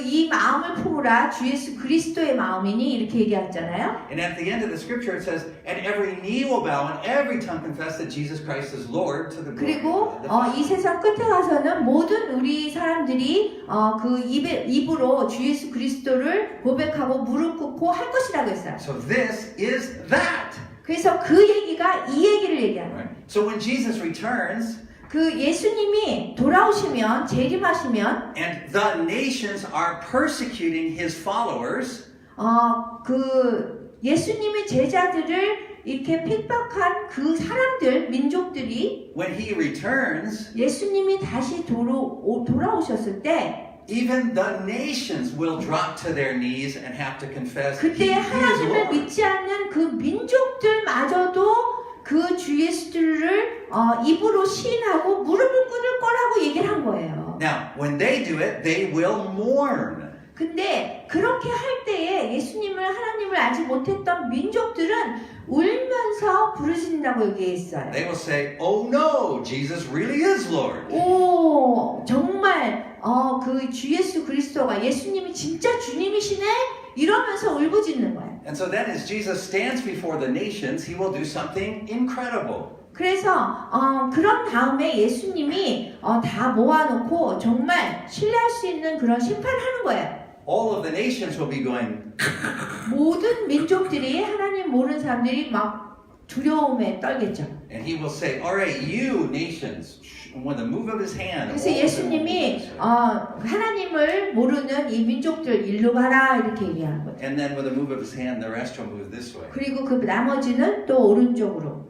이 마음을 품으라 주 예수 그리스도의 마음이니 이렇게 얘기했잖아요. And at the end of the scripture it says, and every knee will bow and every tongue confess that Jesus Christ is Lord to the glory of 그리고 God the Father. 이 세상 끝에 가서는 모든 우리 사람들이 그 입으로 주 예수 그리스도를 고백하고 무릎 꿇고 할 것이라고 했어요. So this is that. 그래서 그 얘기가 이 얘기를 얘기하는 거예요. Right? So when Jesus returns, 그 예수님이 돌아오시면 재림하시면 and the nations are persecuting his followers, 그 예수님의 제자들을 이렇게 핍박한 그 사람들 민족들이 when he returns, 예수님이 다시 돌아오셨을 때 even the nations will drop to their knees and have to confess he 그때 is 하나님을 Lord. 믿지 않는 그 민족들마저도 그 주 예수를 입으로 시인하고 무릎을 꿇을 거라고 얘기를 한 거예요. Now, when they do it, they will mourn. 근데 그렇게 할 때에 예수님을 하나님을 알지 못했던 민족들은 울면서 부르신다고 얘기했어요. They will say, "Oh no, Jesus really is Lord." 정말 그 주 예수 그리스도가 예수님이 진짜 주님이시네 이러면서 울부짖는 거예요. And so then as Jesus stands before the nations, he will do something incredible. 그래서 그런 다음에 예수님이 다 모아놓고 정말 신뢰할 수 있는 그런 심판을 하는 거예요. All of the nations will be going, 모든 민족들이 하나님 모르는 사람들이 막 두려움에 떨겠죠. And he will say, all right, you nations, with a move of his hand. 그래서 all of them will 예수님이 move. 하나님을 모르는 이 민족들 일로 가라 이렇게 얘기하는 거죠. And then with a move of his hand, the rest will move this way. 그리고 그 나머지는 또 오른쪽으로.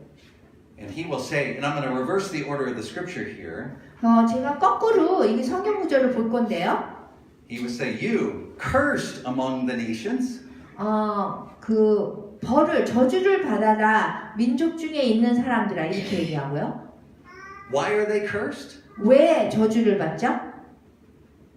And he will say, and I'm going to reverse the order of the scripture here. 제가 거꾸로 이게 성경 구절을 볼 건데요. He will say, you cursed among the nations. 그 벌을 저주를 받아라 민족 중에 있는 사람들아 이렇게 얘기하고요. Why are they cursed? 왜 저주를 받죠?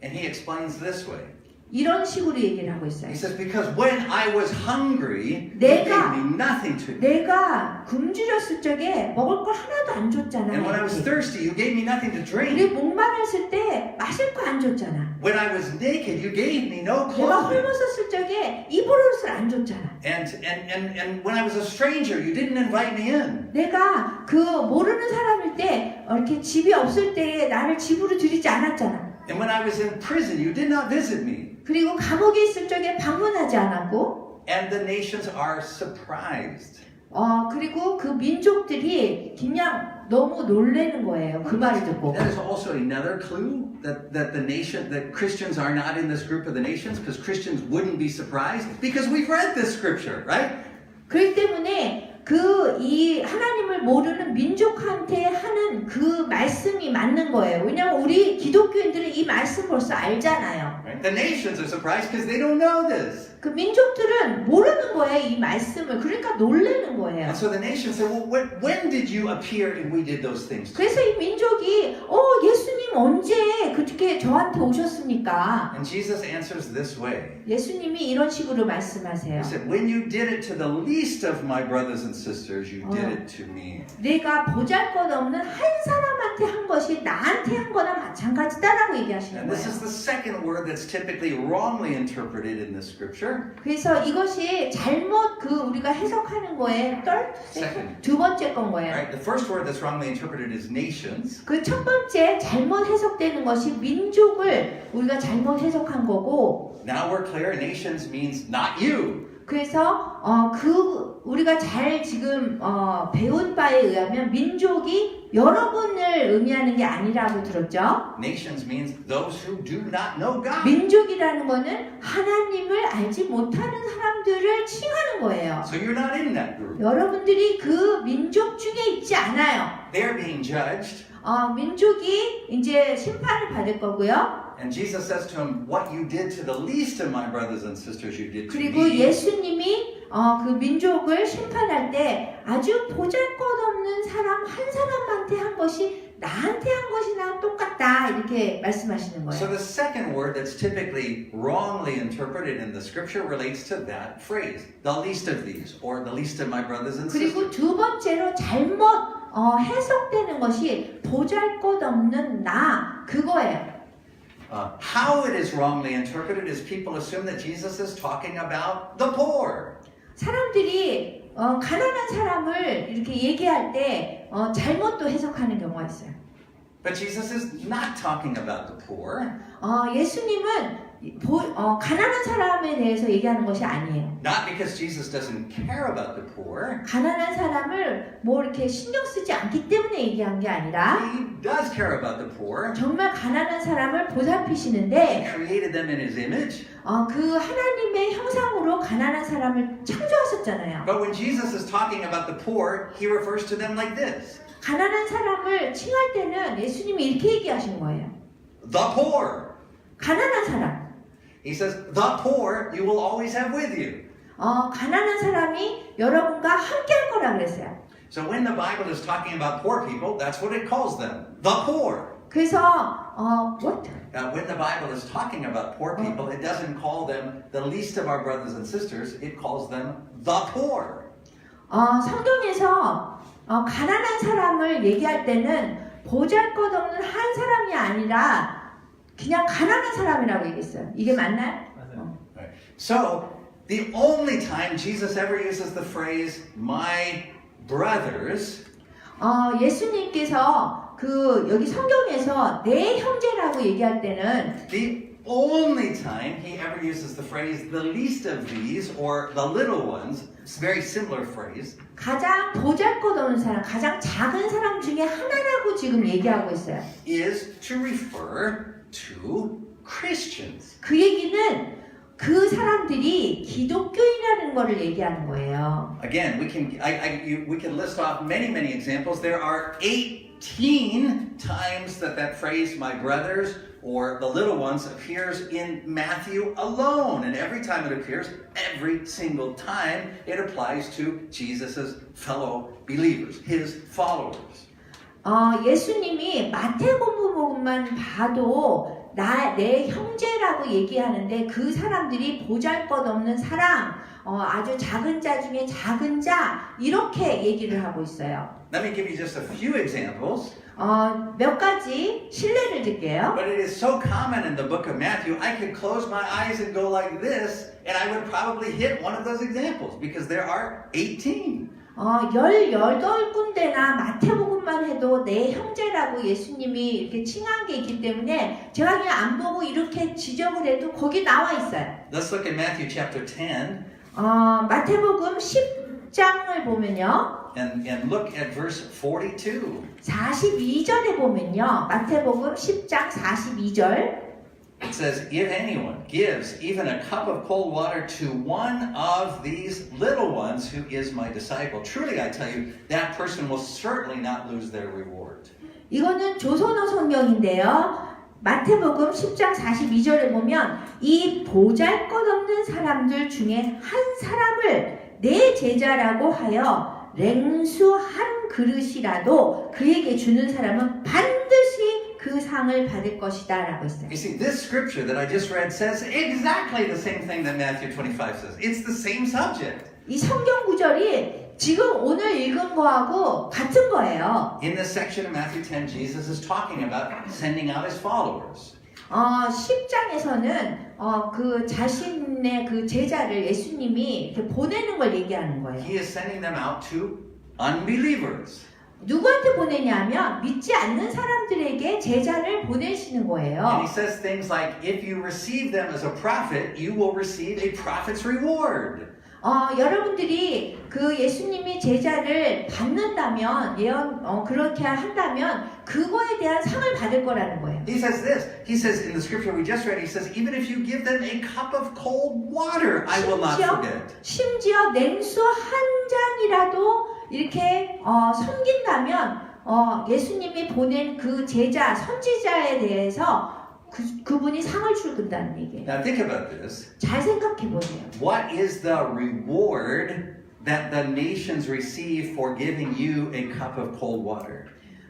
And he explains this way. 이런 식으로 얘기를 하고 있어요. He says, because when I was hungry, you 내가- gave me nothing to eat. 내가 굶주렸을 적에 먹을 걸 하나도 안 줬잖아. And when I was 이렇게. thirsty, you gave me nothing to drink. 그리고 목마르실 때 마실 거 안 줬잖아. When I was naked, you gave me no 내가 clothing. 헐벗었을 적에 입을 옷을 안 줬잖아. And when I was a stranger, you didn't invite me in. 내가 그 모르는 사람일 때 이렇게 집이 없을 때 나를 집으로 들이지 않았잖아. And when I was in prison, you did not visit me. 그리고 감옥에 있을 적에 방문하지 않았고, And the nations are surprised. 그리고 그 민족들이 그냥 너무 놀라는 거예요. 그 말을 듣고. That is also another clue that that Christians are not in this group of the nations, because Christians wouldn't be surprised because we've read this scripture, right? 그렇기 때문에 이 하나님을 모르는 민족한테 하는 그 말씀이 맞는 거예요. 왜냐면 우리 기독교인들은 이 말씀 벌써 알잖아요. Right? The nations are surprised because they don't know this. 그 민족들은 모르는 거예요, 이 말씀을. 그러니까 놀라는 거예요. And so the nations say, well, when did you appear and we did those things? 그래서 이 민족이 예수님 언제 그렇게 저한테 오셨습니까? And Jesus answers this way. 예수님이 이런 식으로 말씀하세요. He said, when you did it to the least of my brothers and sisters, you did it to me. 내가 보잘것없는 한 사람한테 한 것이 나한테 한 거나 마찬가지다라고 얘기하시는 And this is 거예요. the second word that's typically wrongly interpreted in this scripture. 그래서 이것이 잘못 우리가 해석하는 거에 Second. 두 번째 건 거예요. Right? The first word that's wrongly interpreted is nations. 그 첫 번째 잘못 해석되는 것이 민족을 우리가 잘못 해석한 거고, Now we're clear, nations means not you. 그래서 우리가 잘 지금 배운 바에 의하면 민족이 여러분을 의미하는 게 아니라고 들었죠. Nations means those who do not know God. 민족이라는 거는 하나님을 알지 못하는 사람들을 칭하는 거예요. So you're not in that group. 여러분들이 그 민족 중에 있지 않아요. They're being judged. 민족이 이제 심판을 받을 거고요. And Jesus says to him, what you did to the least of my brothers and sisters, you did to 그리고 me. 예수님이 그 민족을 심판할 때 아주 보잘것없는 사람 한 사람한테 한 것이 나한테 한 것이나 똑같다 이렇게 말씀하시는 So 거예요. the second word that's typically wrongly interpreted in the scripture relates to that phrase, the least of these, or the least of my brothers and 그리고 sisters. 두 번째로 잘못 해석되는 것이 보잘것없는 나 그거예요. How it is wrongly interpreted is people assume that Jesus is talking about the poor. 사람들이 가난한 사람을 이렇게 얘기할 때 잘못 또 해석하는 경우가 있어요. But Jesus is not talking about the poor. 예수님은 가난한 사람에 대해서 얘기하는 것이 아니에요. Not because Jesus doesn't care about the poor. 가난한 사람을 뭐 이렇게 신경 쓰지 않기 때문에 얘기한 게 아니라 He does care about the poor. 정말 가난한 사람을 He 보살피시는데 created them in His image. 그 하나님의 형상으로 가난한 사람을 창조하셨잖아요. But when Jesus is talking about the poor, He refers to them like this. 가난한 사람을 칭할 때는 예수님이 이렇게 얘기하신 거예요. The poor. 가난한 사람. He says, the poor you will always have with you. 가난한 사람이 여러분과 함께 할 거라 그랬어요. So when the Bible is talking about poor people, that's what it calls them. The poor. 그래서 what? When the Bible is talking about poor people, it doesn't call them the least of our brothers and sisters. It calls them the poor. 성경에서 가난한 사람을 얘기할 때는 보잘것없는 한 사람이 아니라 그냥 가난한 사람이라고 얘기했어요. 이게 맞나요? Right. So the only time Jesus ever uses the phrase "my brothers" 예수님께서 여기 성경에서 내 형제라고 얘기할 때는 the only time he ever uses the phrase the least of these or the little ones. It's a very similar phrase. 가장 보잘것없는 사람, 가장 작은 사람 중에 하나라고 지금 얘기하고 있어요. Is to refer to Christians. 그 얘기는 그 사람들이 기독교인이라는 것을 얘기하는 거예요. Again, we can list off many examples. There are 18 times that phrase, my brothers, or the little ones, appears in Matthew alone. And every time it appears, every single time, it applies to Jesus' fellow believers, his followers. 예수님이 마태복음만 봐도 내 형제라고 얘기하는데 그 사람들이 보잘것없는 사람, 아주 작은 자 중에 작은 자 이렇게 얘기를 하고 있어요. Let me give you just a few examples. 몇 가지 실례를 들게요. But it is so common in the book of Matthew, I could close my eyes and go like this, and I would probably hit one of those examples because there are 18. 18군데나 마태복음만 해도 내 형제라고 예수님이 이렇게 칭한 게 있기 때문에 제가 그냥 안 보고 이렇게 지적을 해도 거기 나와 있어요. Let's look at Matthew chapter 10 마태복음 10장을 보면요. and look at verse 42. 42절에 보면요. 마태복음 10장 42절. It says, if anyone gives even a cup of cold water to one of these little ones who is my disciple, truly I tell you, that person will certainly not lose their reward. 이거는 조선어 성경인데요. 마태복음 10장 42절에 보면 이 보잘것없는 사람들 중에 한 사람을 내 제자라고 하여 냉수 한 그릇이라도 그에게 주는 사람은 반드시 그 상을 받을 것이다 라고 했어요. You see, this scripture that I just read says exactly the same thing that Matthew 25 says. It's the same subject. 이 성경 구절이 지금 오늘 읽은 거하고 같은 거예요. In this section of Matthew 10, Jesus is talking about sending out his followers. 10장에서는 그 자신의 그 제자를 예수님이 이렇게 보내는 걸 얘기하는 거예요. He is sending them out to unbelievers. 누구한테 보내냐면 믿지 않는 사람들에게 제자를 보내시는 거예요. And he says things like, if you receive them as a prophet, you will receive a prophet's reward. 여러분들이 그 예수님이 제자를 받는다면 그렇게 한다면 그거에 대한 상을 받을 거라는 거예요. He says this. He says in the scripture we just read, he says, even if you give them a cup of cold water, I will not forget. 심지어 냉수 한 잔이라도 이렇게 섬긴다면 예수님이 보낸 그 제자, 선지자에 대해서 그분이 상을 주는다는 얘기예요. Now think about this. 잘 생각해 보세요. What is the reward that the nations receive for giving you a cup of cold water?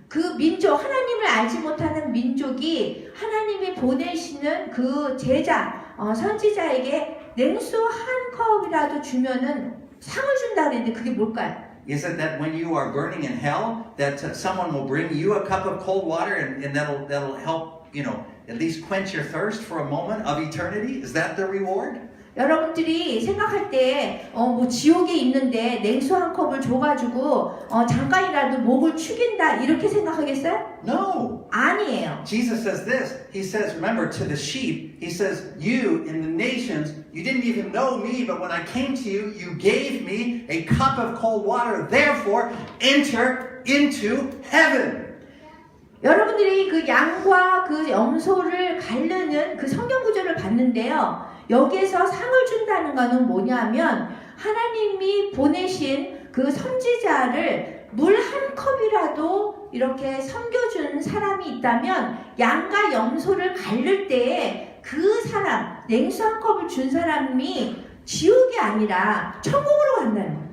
그 민족, 하나님을 알지 못하는 민족이 하나님이 보내시는 그 제자, 선지자에게 냉수 한 컵이라도 주면은 상을 준다 그랬는데 그게 뭘까요? Is it that when you are burning in hell, that someone will bring you a cup of cold water and that'll help, at least quench your thirst for a moment of eternity? Is that the reward? 여러분들이 생각할 때, 지옥에 있는데 냉수 한 컵을 줘가지고, 잠깐이라도 목을 축인다, 이렇게 생각하겠어요? No. 아니에요. Jesus says this. He says, remember, to the sheep, he says, you in the nations, you didn't even know me, but when I came to you, you gave me a cup of cold water. Therefore, enter into heaven. 여러분들이 그 양과 그 염소를 가르는 그 성경 구절을 봤는데요. 여기에서 상을 준다는 것은 뭐냐면 하나님이 보내신 그 선지자를 물 한 컵이라도 이렇게 섬겨준 사람이 있다면 양과 염소를 가를 때에 그 사람, 냉수 한 컵을 준 사람이 지옥이 아니라 천국으로 간다는 거예요.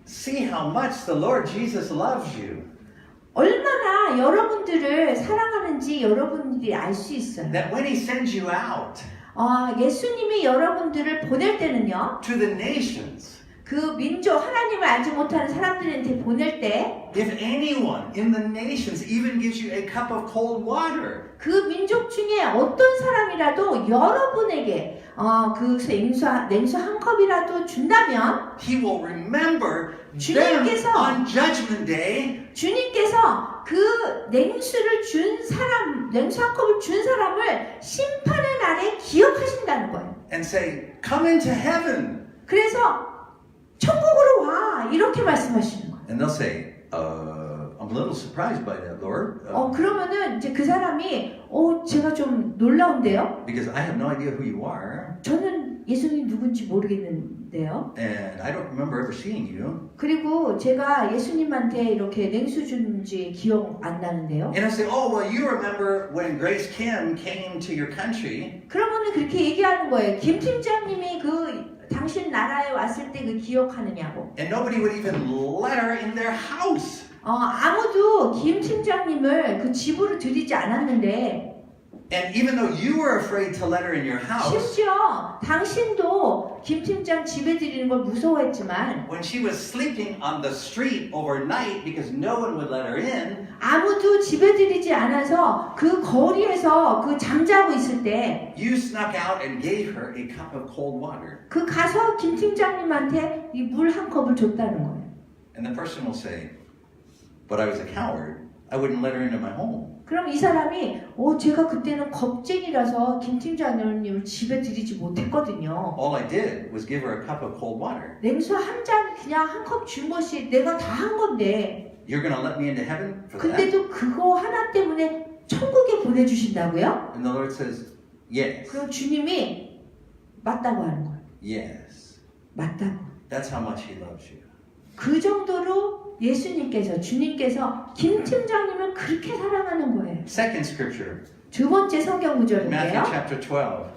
See how much the Lord Jesus loves you. 얼마나 여러분들을 사랑하는지 여러분들이 알 수 있어요. That when He sends you out 예수님이 여러분들을 보낼 때는요. to the nations, 그 민족 하나님을 알지 못하는 사람들한테 보낼 때 if anyone in the nations even gives you a cup of cold water, 그 민족 중에 어떤 사람이라도 여러분에게 그 냉수 한 컵이라도 준다면 he will remember them 주님께서 on Judgment Day 주님께서 그 냉수를 준 사람, 냉수 한 컵을 준 사람을 심판의 날에 기억하신다는 거예요. and say, come into heaven. 그래서 천국으로 와 이렇게 말씀하시는 거예요. And they'll say, I'm a little surprised by that, Lord, 그러면은 이제 그 사람이 제가 좀 놀라운데요. because I have no idea who you are, 저는 예수님 누군지 모르겠는데요. and I don't remember ever seeing you. 그리고 제가 예수님한테 이렇게 냉수 준지 기억 안 나는데요. And I say, oh, well, you remember when Grace Kim came to your country, 그러면은 그렇게 얘기하는 거예요. 김 팀장님이 그 당신 나라에 왔을 때 그 기억하느냐고. and nobody would even let her in their house. 아무도 김 팀장님을 그 집으로 들이지 않았는데 And even though you were afraid to let her in your house, 심지어 당신도 김 팀장 집에 들이는 걸 무서워했지만 when she was sleeping on the street overnight because no one would let her in, 아무도 집에 들이지 않아서 그 거리에서 그 잠자고 있을 때 you snuck out and gave her a cup of cold water. 그 가서 김 팀장님한테 이 물 한 컵을 줬다는 거예요. And the person will say, but I was a coward. I wouldn't let her into my home. 그럼 이 사람이 제가 그때는 겁쟁이라서 김 팀장님을 집에 들이지 못했거든요. All I did was give her a cup of cold water. 냉수 한 잔 그냥 한 컵 준 것이 내가 다 한 건데 You're going to let me into heaven for that? 근데도 그거 하나 때문에 천국에 보내주신다고요? And the Lord says, yes, 그럼 주님이 맞다고 하는 거예요. yes. 맞다고. That's how much He loves you. 그 정도로 주님께서 김 팀장님을 그렇게 사랑하는 거예요. Second scripture, 두 번째 성경 Matthew 구절인데요. chapter 12.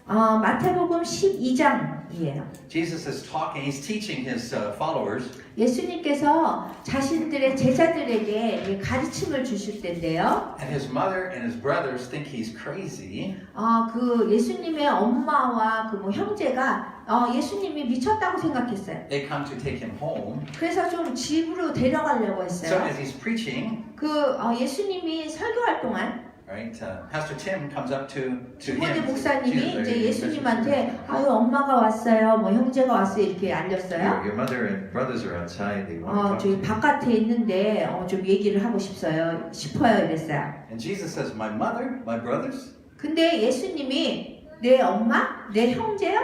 마태복음 12장이에요. Jesus is talking, He's teaching His followers. 예수님께서 자신들의 제자들에게 가르침을 주실 때인데요. And His mother and His brothers think He's crazy. 그 예수님의 엄마와 그 뭐 형제가 예수님이 미쳤다고 생각했어요. They come to take Him home. 그래서 좀 집으로 데려가려고 So 했어요. as He's preaching, 예수님이 설교할 동안 right, Pastor Tim comes up to 김원재 him. 목사님이 Jesus, 이제 예수님한테 엄마가 왔어요, 뭐 형제가 왔어요 이렇게 알렸어요. Your mother and brothers are outside. They want to 저희 talk to you. 바깥에 있는데 좀 얘기를 하고 싶어요 이랬어요. And Jesus says, my mother, my brothers. 근데 예수님이 내 엄마, 내 형제요?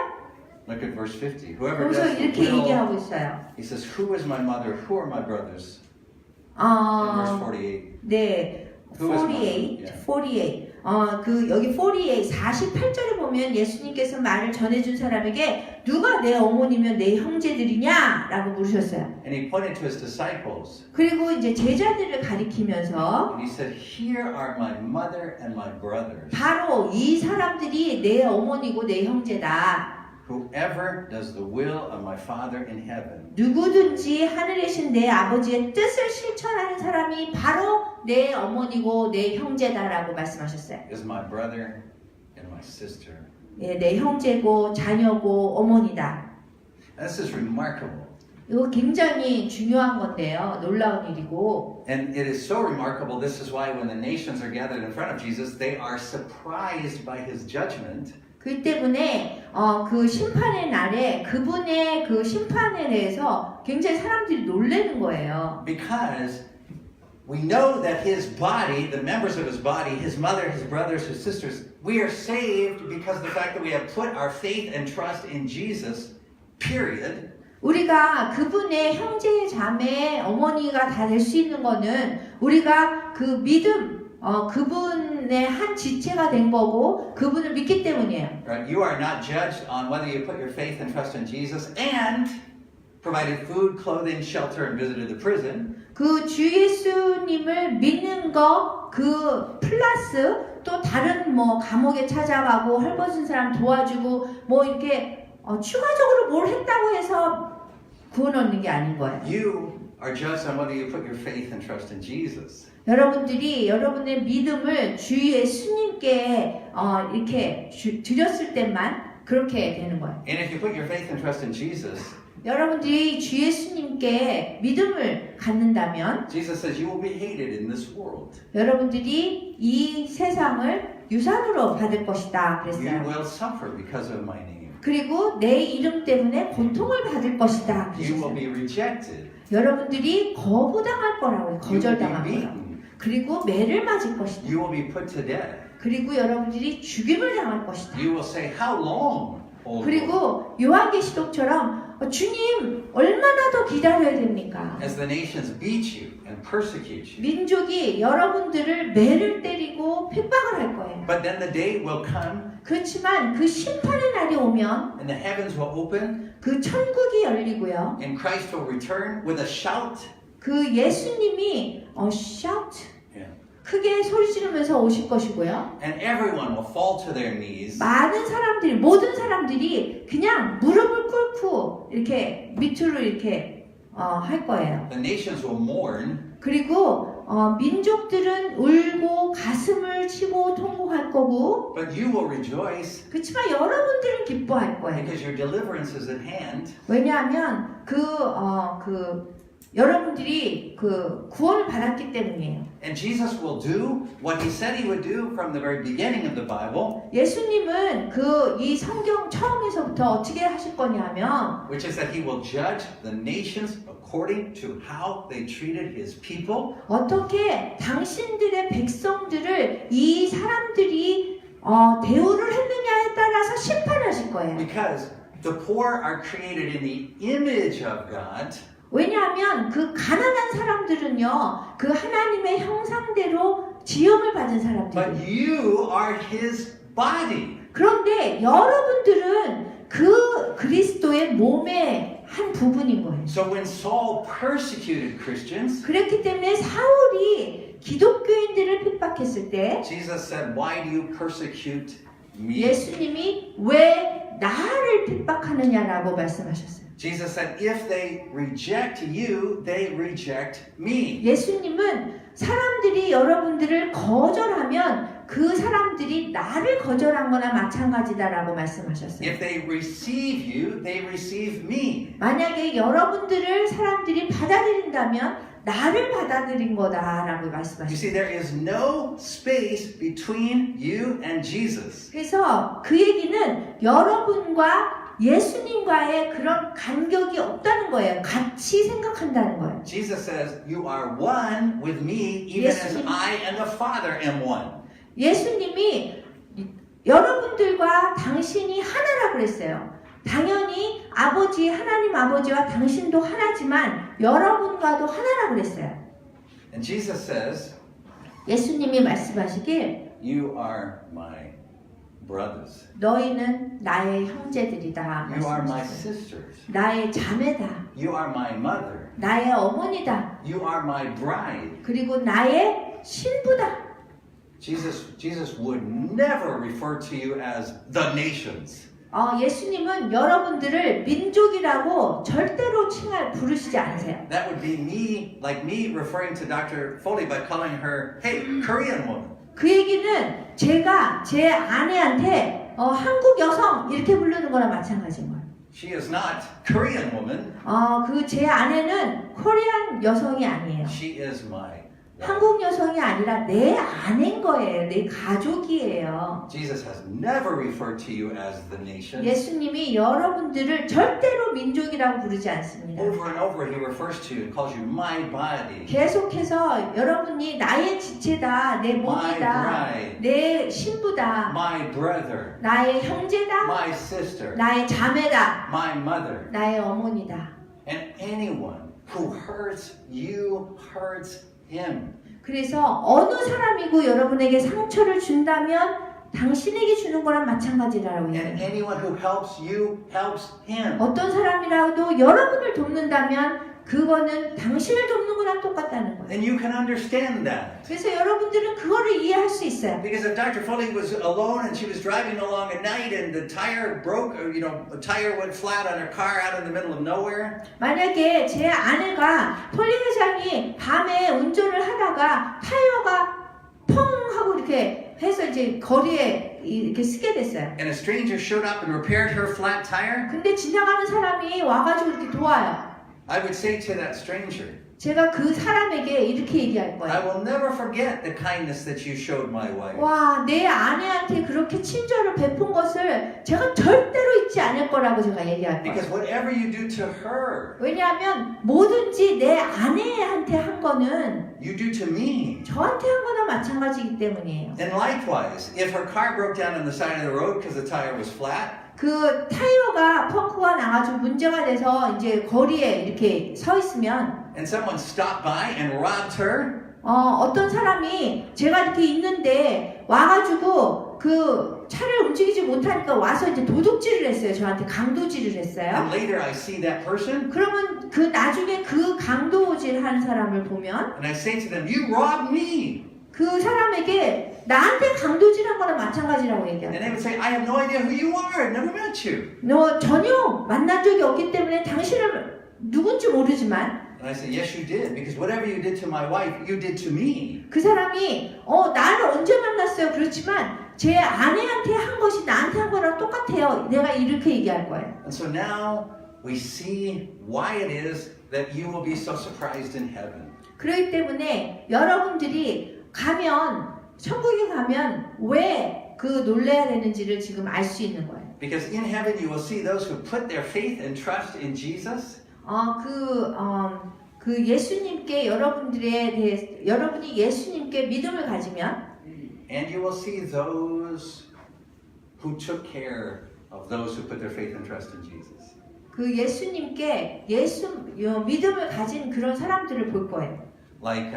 Look at verse 50. Whoever 거기서 does the 이렇게 will, 얘기하고 있어요. He says, who is my mother? Who are my brothers? In verse 48. 네. Who is 48, mother? 48. 여기 48, 48절에 보면 예수님께서 말을 전해준 사람에게 누가 내 어머니면 내 형제들이냐? 라고 물으셨어요. And He pointed to His disciples. 그리고 이제 제자들을 가리키면서 And He said, here are my mother and my brothers. 바로 이 사람들이 내 어머니고 내 형제다. Whoever does the will of my Father in heaven. 누구든지 하늘에 계신 내 아버지의 뜻을 실천하는 사람이 바로 내 어머니고 내 형제다라고 말씀하셨어요. Is my brother and my sister. 예, 내 형제고 자녀고 어머니다. This is remarkable. 이거 굉장히 중요한 건데요. 놀라운 일이고. And it is so remarkable. This is why when the nations are gathered in front of Jesus, they are surprised by His judgment. 그 때문에 그 심판의 날에 그분의 그 심판에 대해서 굉장히 사람들이 놀라는 거예요. Because we know that His body, the members of His body, His mother, His brothers, His sisters, we are saved because of the fact that we have put our faith and trust in Jesus, period. 우리가 그분의 형제, 자매, 어머니가 다 될 수 있는 거는 우리가 그 믿음, 그분의 한 지체가 된 거고 그분을 믿기 때문이에요. Right? You are not judged on whether you put your faith and trust in Jesus and provided food, clothing, shelter, and visited the prison. 그 주 예수님을 믿는 거 그 플러스 또 다른 뭐 감옥에 찾아가고 헐벗은 사람 도와주고 뭐 이렇게 추가적으로 뭘 했다고 해서 구원 얻는 게 아닌 거예요. You are judged on whether you put your faith and trust in Jesus. 여러분들이 여러분의 믿음을 주 예수님께 이렇게 드렸을 때만 그렇게 되는 거예요. And if you put your faith and trust in Jesus, 여러분들이 주 예수님께 믿음을 갖는다면 Jesus says you will be hated in this world. 여러분들이 이 세상을 유산으로 받을 것이다 You 그랬어요. will suffer because of my name. 그리고 내 이름 때문에 고통을 받을 것이다 You will 그랬어요. be rejected. 여러분들이 거부당할 거라고요. You will be 거절당할 거라고. beaten. 그리고 매를 맞을 것이다. You will be put to death. 그리고 여러분들이 죽임을 당할 것이다. You will say, how long, O Lord? 그리고 요한계시록처럼 주님 얼마나 더 기다려야 됩니까? As the nations beat you and persecute you. 민족이 여러분들을 매를 때리고 핍박을 할 거예요. But then the day will come 그렇지만 그 심판의 날이 오면 and the heavens will open 그 천국이 열리고요. and Christ will return with a shout. 그 예수님이 shout Yeah. 크게 소리 지르면서 오실 것이고요. And everyone will fall to their knees 많은 사람들이 모든 사람들이 그냥 무릎을 꿇고 이렇게 밑으로 이렇게 할 거예요. The nations will mourn, 그리고 민족들은 울고 가슴을 치고 통곡할 거고 but you will rejoice 그렇지만 여러분들은 기뻐할 거예요. because your deliverance is at hand. 왜냐하면 여러분들이 그 구원을 받았기 때문이에요. And Jesus will do what he said he would do from the very beginning of the Bible, 예수님은 이 성경 처음에서부터 어떻게 하실 거냐면 which is that he will judge the nations according to how they treated his people. 어떻게 당신들의 백성들을 이 사람들이 대우를 했느냐에 따라서 심판하실 거예요. Because the poor are created in the image of God, 왜냐하면 그 가난한 사람들은요, 그 하나님의 형상대로 지음을 받은 but 사람들이에요. you are his body. 그런데 여러분들은 그 그리스도의 몸의 한 부분인 거예요. So when Saul persecuted Christians, 그렇기 때문에 사울이 기독교인들을 핍박했을 때 Jesus said, "Why do you persecute me?" 예수님이 왜 나를 핍박하느냐라고 말씀하셨어요. Jesus said, "If they reject you, they reject me." 예수님은 사람들이 여러분들을 거절하면 그 사람들이 나를 거절한 거나 마찬가지다라고 말씀하셨어요. If they receive you, they receive me. 만약에 여러분들을 사람들이 받아들인다면 나를 받아들인 거다라고 You 말씀하셨어요. see, there is no space between you and Jesus. 그래서 그 얘기는 여러분과 예수님과의 그런 간격이 없다는 거예요. 같이 생각한다는 거예요. Jesus says, "You are one with me, even as 예수님. I and the Father am one." 예수님이 여러분들과 당신이 하나라고 그랬어요. 당연히 하나님 아버지와 당신도 하나지만 여러분과도 하나라고 그랬어요. And Jesus says, 예수님이 말씀하시길 "You are my brothers. 너희는 나의 형제들이다. You are my 말씀하셨어요. sisters. 나의 자매다. You are my mother. 나의 어머니다. You are my bride." 그리고 나의 신부다. Jesus would never refer to you as the nations. 예수님은 여러분들을 민족이라고 절대로 부르시지 않으세요. That would be me, like me referring to Dr. Foley by calling her, "Hey, Korean woman." 그 얘기는 제가 제 아내한테 한국 여성 이렇게 부르는 거랑 마찬가지인 거예요. She is not Korean woman. 제 아내는 코리안 여성이 아니에요. She is my wife. 한국 여성이 아니라 내 아내인 거예요. 내 가족이에요. Jesus has never referred to you as the nations. 예수님이 여러분들을 절대로 민족이라고 부르지 않습니다. Over and over, he refers to you and calls you my body. 계속해서 여러분이 나의 지체다, 내 몸이다, My bride. 내 신부다, My brother. 나의 형제다, My sister. 나의 자매다, My mother. 나의 어머니다. And anyone who hurts you hurts him. 그래서 어느 사람이고 여러분에게 상처를 준다면 당신에게 주는 거랑 마찬가지라고 And 해요. anyone who helps you helps him. 어떤 사람이라도 여러분을 돕는다면 그거는 당신을 돕는 거랑 똑같다는 거예요. And you can understand that. 그래서 여러분들은 그거를 이해할 수 있어요. Because if Dr. Foley was alone and she was driving along at night and the tire broke, or a tire went flat on her car out in the middle of nowhere, 만약에 제 아내가 폴리 회장이 밤에 운전을 하다가 타이어가 펑 하고 이렇게 해서 이제 거리에 이렇게 쓰게 됐어요. And a stranger showed up and repaired her flat tire. 근데 지나가는 사람이 와가지고 이렇게 도와요. I would say to that stranger, 제가 그 사람에게 이렇게 얘기할 I 거예요. will never forget the kindness that you showed my wife. 와, 내 아내한테 그렇게 친절을 베푼 것을 제가 절대로 잊지 않을 거라고 제가 얘기할 거예요. Because whatever you do to her, 왜냐하면 뭐든지 내 아내한테 한 거는 you do to me. 저한테 한 거나 마찬가지이기 때문이에요. And likewise, if her car broke down on the side of the road because the tire was flat, 그 타이어가 펑크가 나가지고 문제가 돼서 이제 거리에 이렇게 서 있으면 and someone stopped by and robbed her, 어떤 사람이 제가 이렇게 있는데 와가지고 그 차를 움직이지 못하니까 와서 이제 도둑질을 했어요. 저한테 강도질을 했어요. and later I see that person, 그러면 그 나중에 그 강도질 한 사람을 보면 and I say to them, you robbed me. 그 사람에게 나한테 강도질한 거나 마찬가지라고 And 얘기해요. they would say, I have no idea who you are. I've never met you. 너 전혀 만난 적이 없기 때문에 당신을 누군지 모르지만 And I say, yes, you did. Because whatever you did to my wife, you did to me. 그 사람이 나를 언제 만났어요? 그렇지만 제 아내한테 한 것이 나한테 한 거랑 똑같아요. 내가 이렇게 얘기할 거예요. And so now we see why it is that you will be so surprised in heaven. 그렇기 때문에 여러분들이 가면 천국에 가면 왜 그 놀래야 되는지를 지금 알 수 있는 거예요. Because in heaven you will see those who put their faith and trust in Jesus. 그 예수님께 여러분이 예수님께 믿음을 가지면 And you will see those who took care of those who put their faith and trust in Jesus. 그 예수님께 믿음을 가진 그런 사람들을 볼 거예요. Like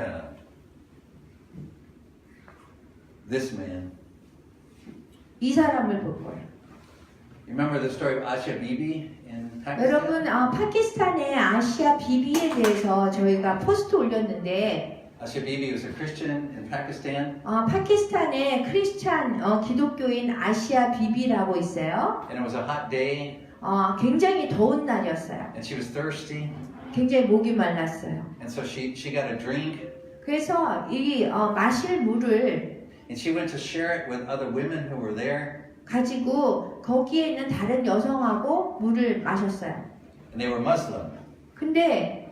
this man. 이 사람을 볼 거예요. You remember the story of Asha Bibi in Pakistan? 여러분, 파키스탄의 아시아 비비에 대해서 저희가 포스트 올렸는데 Asha Bibi was a Christian in Pakistan, 파키스탄의 크리스찬 기독교인 아시아 비비라고 있어요. and it was a hot day, 굉장히 더운 날이었어요. and she was thirsty, 굉장히 목이 말랐어요. and so she got a drink, 그래서 이 마실 물을 and she went to share it with other women who were there, 가지고 거기에 있는 다른 여성하고 물을 마셨어요. and they were Muslim. 근데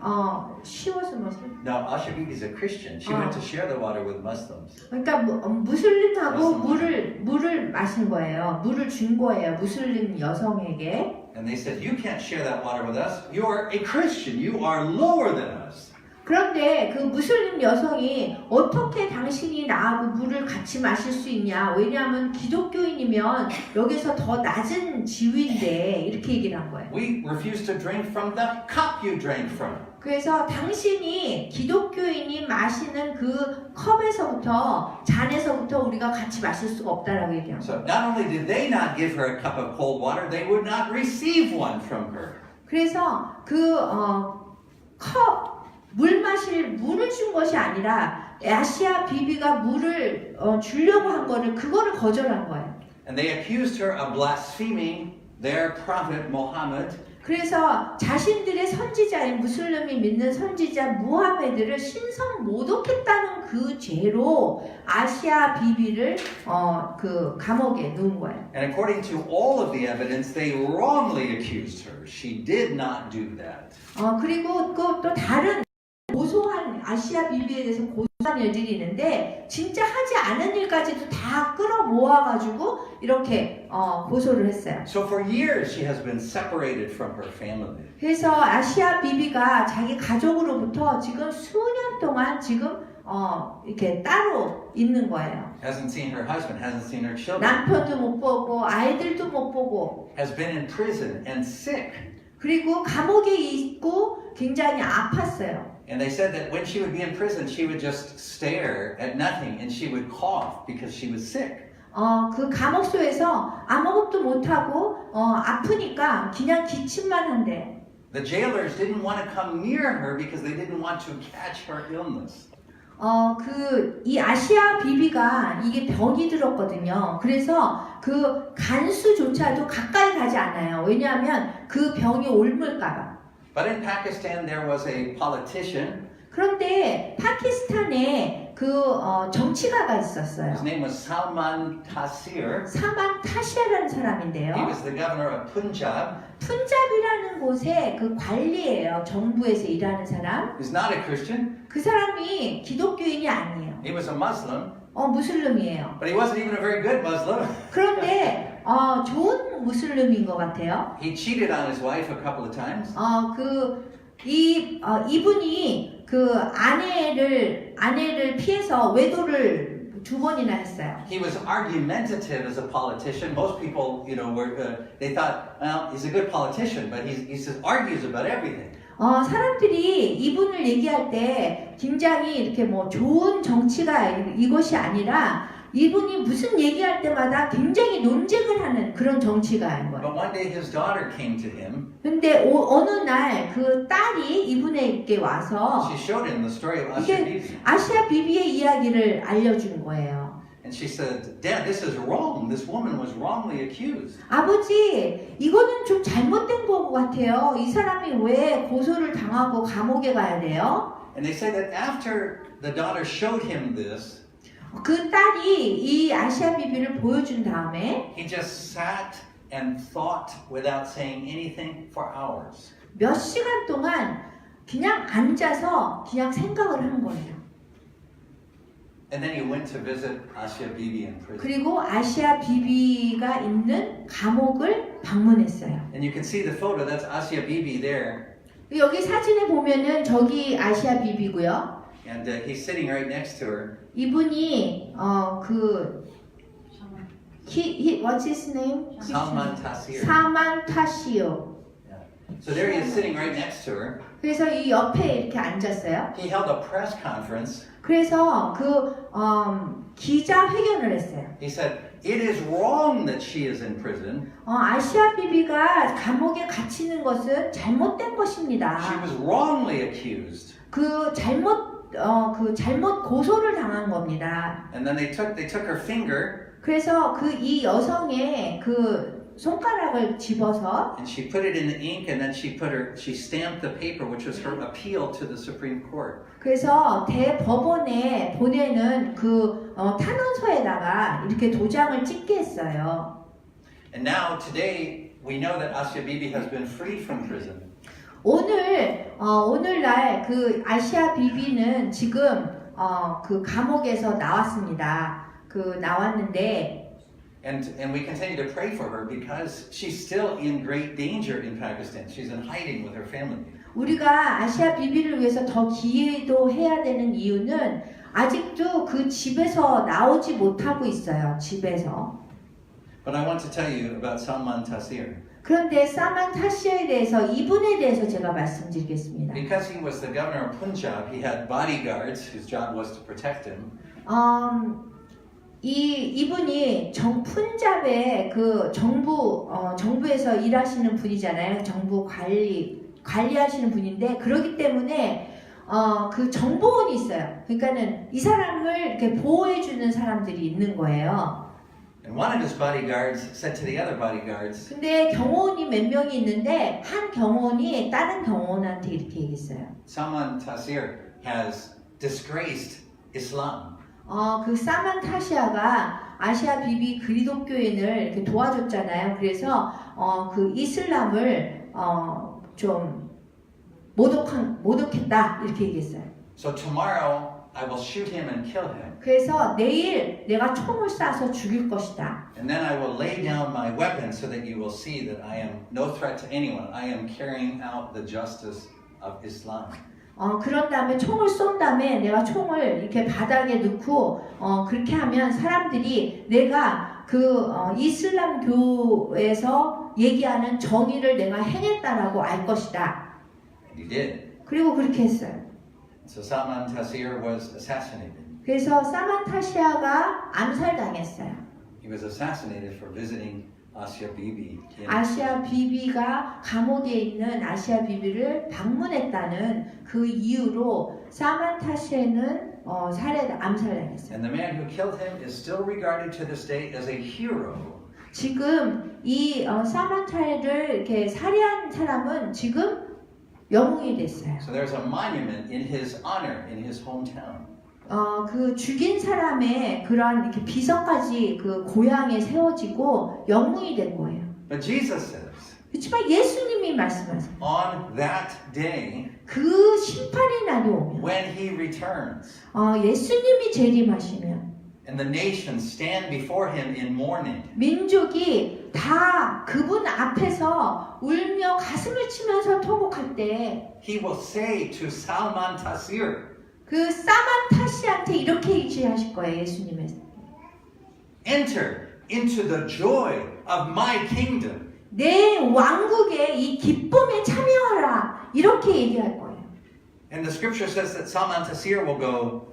쉬워서 무슨? Now Asha Bibi is a Christian. She went to share the water with Muslims. 그러니까 무슬림하고 물을 마신 거예요. 물을 준 거예요. 무슬림 여성에게. And they said, you can't share that water with us. You are a Christian. You are lower than us. 그런데 그 무슬림 여성이 어떻게 당신이 나하고 물을 같이 마실 수 있냐? 왜냐하면 기독교인이면 여기서 더 낮은 지위인데 이렇게 얘기를 한 거예요. We refuse to drink from the cup you drank from. 그래서 당신이 기독교인이 마시는 그 컵에서부터 잔에서부터 우리가 같이 마실 수가 없다라고 얘기한 거예요. So not only did they not give her a cup of cold water, they would not receive one from her. 그래서 그 컵 물을 준 것이 아니라 아시아 비비가 물을 주려고 한 거를 그거를 거절한 거예요. And they accused her of blaspheming their prophet Muhammad. 그래서 자신들의 선지자인 무슬림이 믿는 선지자 무하메드를 신성 모독했다는 그 죄로 아시아 비비를 그 감옥에 넣은 거예요. And according to all of the evidence, they wrongly accused her. She did not do that. 그리고 또 다른 고소한 아시아 비비에 대해서 고소한 일들이 있는데 진짜 하지 않은 일까지도 다 끌어모아가지고 이렇게 고소를 했어요. So for years she has been separated from her family. 그래서 아시아 비비가 자기 가족으로부터 지금 수년 동안 지금 이렇게 따로 있는 거예요. Hasn't seen her husband, hasn't seen her children. 남편도 못 보고 아이들도 못 보고 Has been in prison and sick. 그리고 감옥에 있고 굉장히 아팠어요. And they said that when she would be in prison, she would just stare at nothing and she would cough because she was sick. 그 감옥소에서 아무것도 못하고 아프니까 그냥 기침만 한대. The jailers didn't want to come near her because they didn't want to catch her illness. 이 아시아 비비가 이게 병이 들었거든요. 그래서 그 간수조차도 가까이 가지 않아요. 왜냐하면 그 병이 옮을까봐. But in Pakistan, there was a politician 그런데 파키스탄에 정치가가 있었어요. His name was Salman Taseer. 사만 타시아라는 He 사람인데요. was the governor of Punjab. 푼잡이라는 곳에 그 관리예요. 정부에서 일하는 사람. He's not a Christian. 그 사람이 기독교인이 아니에요. He was a Muslim, 무슬림이에요. but he wasn't even a very good Muslim. 그런데 좋은 무슬림인 것 같아요. He cheated on his wife a couple of times. 이분이 그 아내를 피해서 외도를 2번이나 했어요. He was argumentative as a politician. Most people, they thought, well, he's a good politician, but he argues about everything. 사람들이 이분을 얘기할 때 굉장히 이렇게 뭐 좋은 정치가 이것이 아니라 이분이 무슨 얘기할 때마다 굉장히 논쟁을 하는 그런 정치가인 거예요. But one day his daughter came to him. 근데 어느 날 그 딸이 이분에게 와서 She showed him the story of Asya 이게 Bibi. 아시아 비비의 이야기를 알려준 거예요. And she said, Dad, this is wrong. This woman was wrongly accused. 아버지, 이거는 좀 잘못된 것 같아요. 이 사람이 왜 고소를 당하고 감옥에 가야 돼요? And they say that after the daughter showed him this, 그 딸이 이 아시아 비비를 보여준 다음에 he just sat and thought without saying anything for hours. 몇 시간 동안 그냥 앉아서 그냥 생각을 한 거예요. And then he went to visit Asya Bibi in prison. 그리고 아시아 비비가 있는 감옥을 방문했어요. And you can see the photo, that's Asya Bibi there. 여기 사진에 보면은 저기 아시아 비비고요. And he's sitting right next to her. 이분이 what's his name? Salman Taseer. 사만 타시오. So there he is sitting right next to her. 그래서 이 옆에 이렇게 앉았어요. He held a press conference. 그래서 기자 회견을 했어요. He said, it is wrong that she is in prison. 아시아 비비가 감옥에 갇히는 것은 잘못된 것입니다. She was wrongly accused. 잘못 고소를 당한 겁니다. And then they took her finger 그래서 이 여성의 손가락을 집어서 and she put it in the ink and then she stamped the paper which was her appeal to the Supreme Court. 그래서 대법원에 보내는 탄원서에다가 이렇게 도장을 찍게 했어요. And now today we know that Asya Bibi has been freed from prison. 오늘날 아시아 비비는 지금 감옥에서 나왔습니다. 나왔는데 And we continue to pray for her because she's still in great danger in Pakistan. She's in hiding with her family. 우리가 아시아 비비를 위해서 더 기도해야 되는 이유는 아직도 그 집에서 나오지 못하고 있어요. 집에서. But I want to tell you about Salman Taseer. 그런데 사만 타시아에 대해서 이분에 대해서 제가 말씀드리겠습니다. Because he was the governor of Punjab, he had bodyguards whose job was to protect him. 이분이 푼잡의 정부에서 일하시는 분이잖아요. 정부 관리하시는 분인데 그렇기 때문에 정보원이 있어요. 그러니까는 이 사람을 이렇게 보호해주는 사람들이 있는 거예요. And one of his bodyguards said to the other bodyguards, 근데 경호원이 몇 명이 있는데 한 경호원이 다른 경호원한테 이렇게 얘기했어요. Salman Taseer has disgraced Islam. 사만 타시아가 아시아 비비 그리스도교인을 이렇게 도와줬잖아요. 그래서 이슬람을 좀 모독했다 이렇게 얘기했어요. So tomorrow I will shoot him and kill him. 그래서 내일 내가 총을 쏴서 죽일 것이다. And then I will lay down my weapon so that you will see that I am no threat to anyone. I am carrying out the justice of Islam. 그런 다음에 총을 쏜 다음에 내가 총을 이렇게 바닥에 넣고 그렇게 하면 사람들이 내가 이슬람교에서 얘기하는 정의를 내가 행했다라고 알 것이다. And he did. 그리고 그렇게 했어요. So Salman Taseer was assassinated. 그래서 사만 타시아가 암살당했어요. He was assassinated for visiting Asya Bibi. 아시아 비비가 감옥에 있는 아시아 비비를 방문했다는 그 이유로 사만 타시아는 암살당했어요. And the man who killed him is still regarded to this day as a hero. 지금 이 사만 타시아를 이렇게 살해한 사람은 지금 영웅이 됐어요. So there's a monument in his honor in his hometown. 그 죽인 사람의 그런 이렇게 비석까지 그 고향에 세워지고 영웅이 된 거예요. But Jesus says, 그렇지만 예수님이 말씀하세요. on that day, 그 심판의 날이 오면, when he returns, 예수님이 재림하시면 and the nations stand before him in mourning, 민족이 다 그분 앞에서 울며 가슴을 치면서 통곡할 때 he will say to Salman Tassir, 그 사만타시한테 이렇게 얘기하실 거예요. 예수님의 enter into the joy of my kingdom. 내 왕국의 이 기쁨에 참여하라 이렇게 얘기할 거예요. And the scripture says that Salman Tassir will go,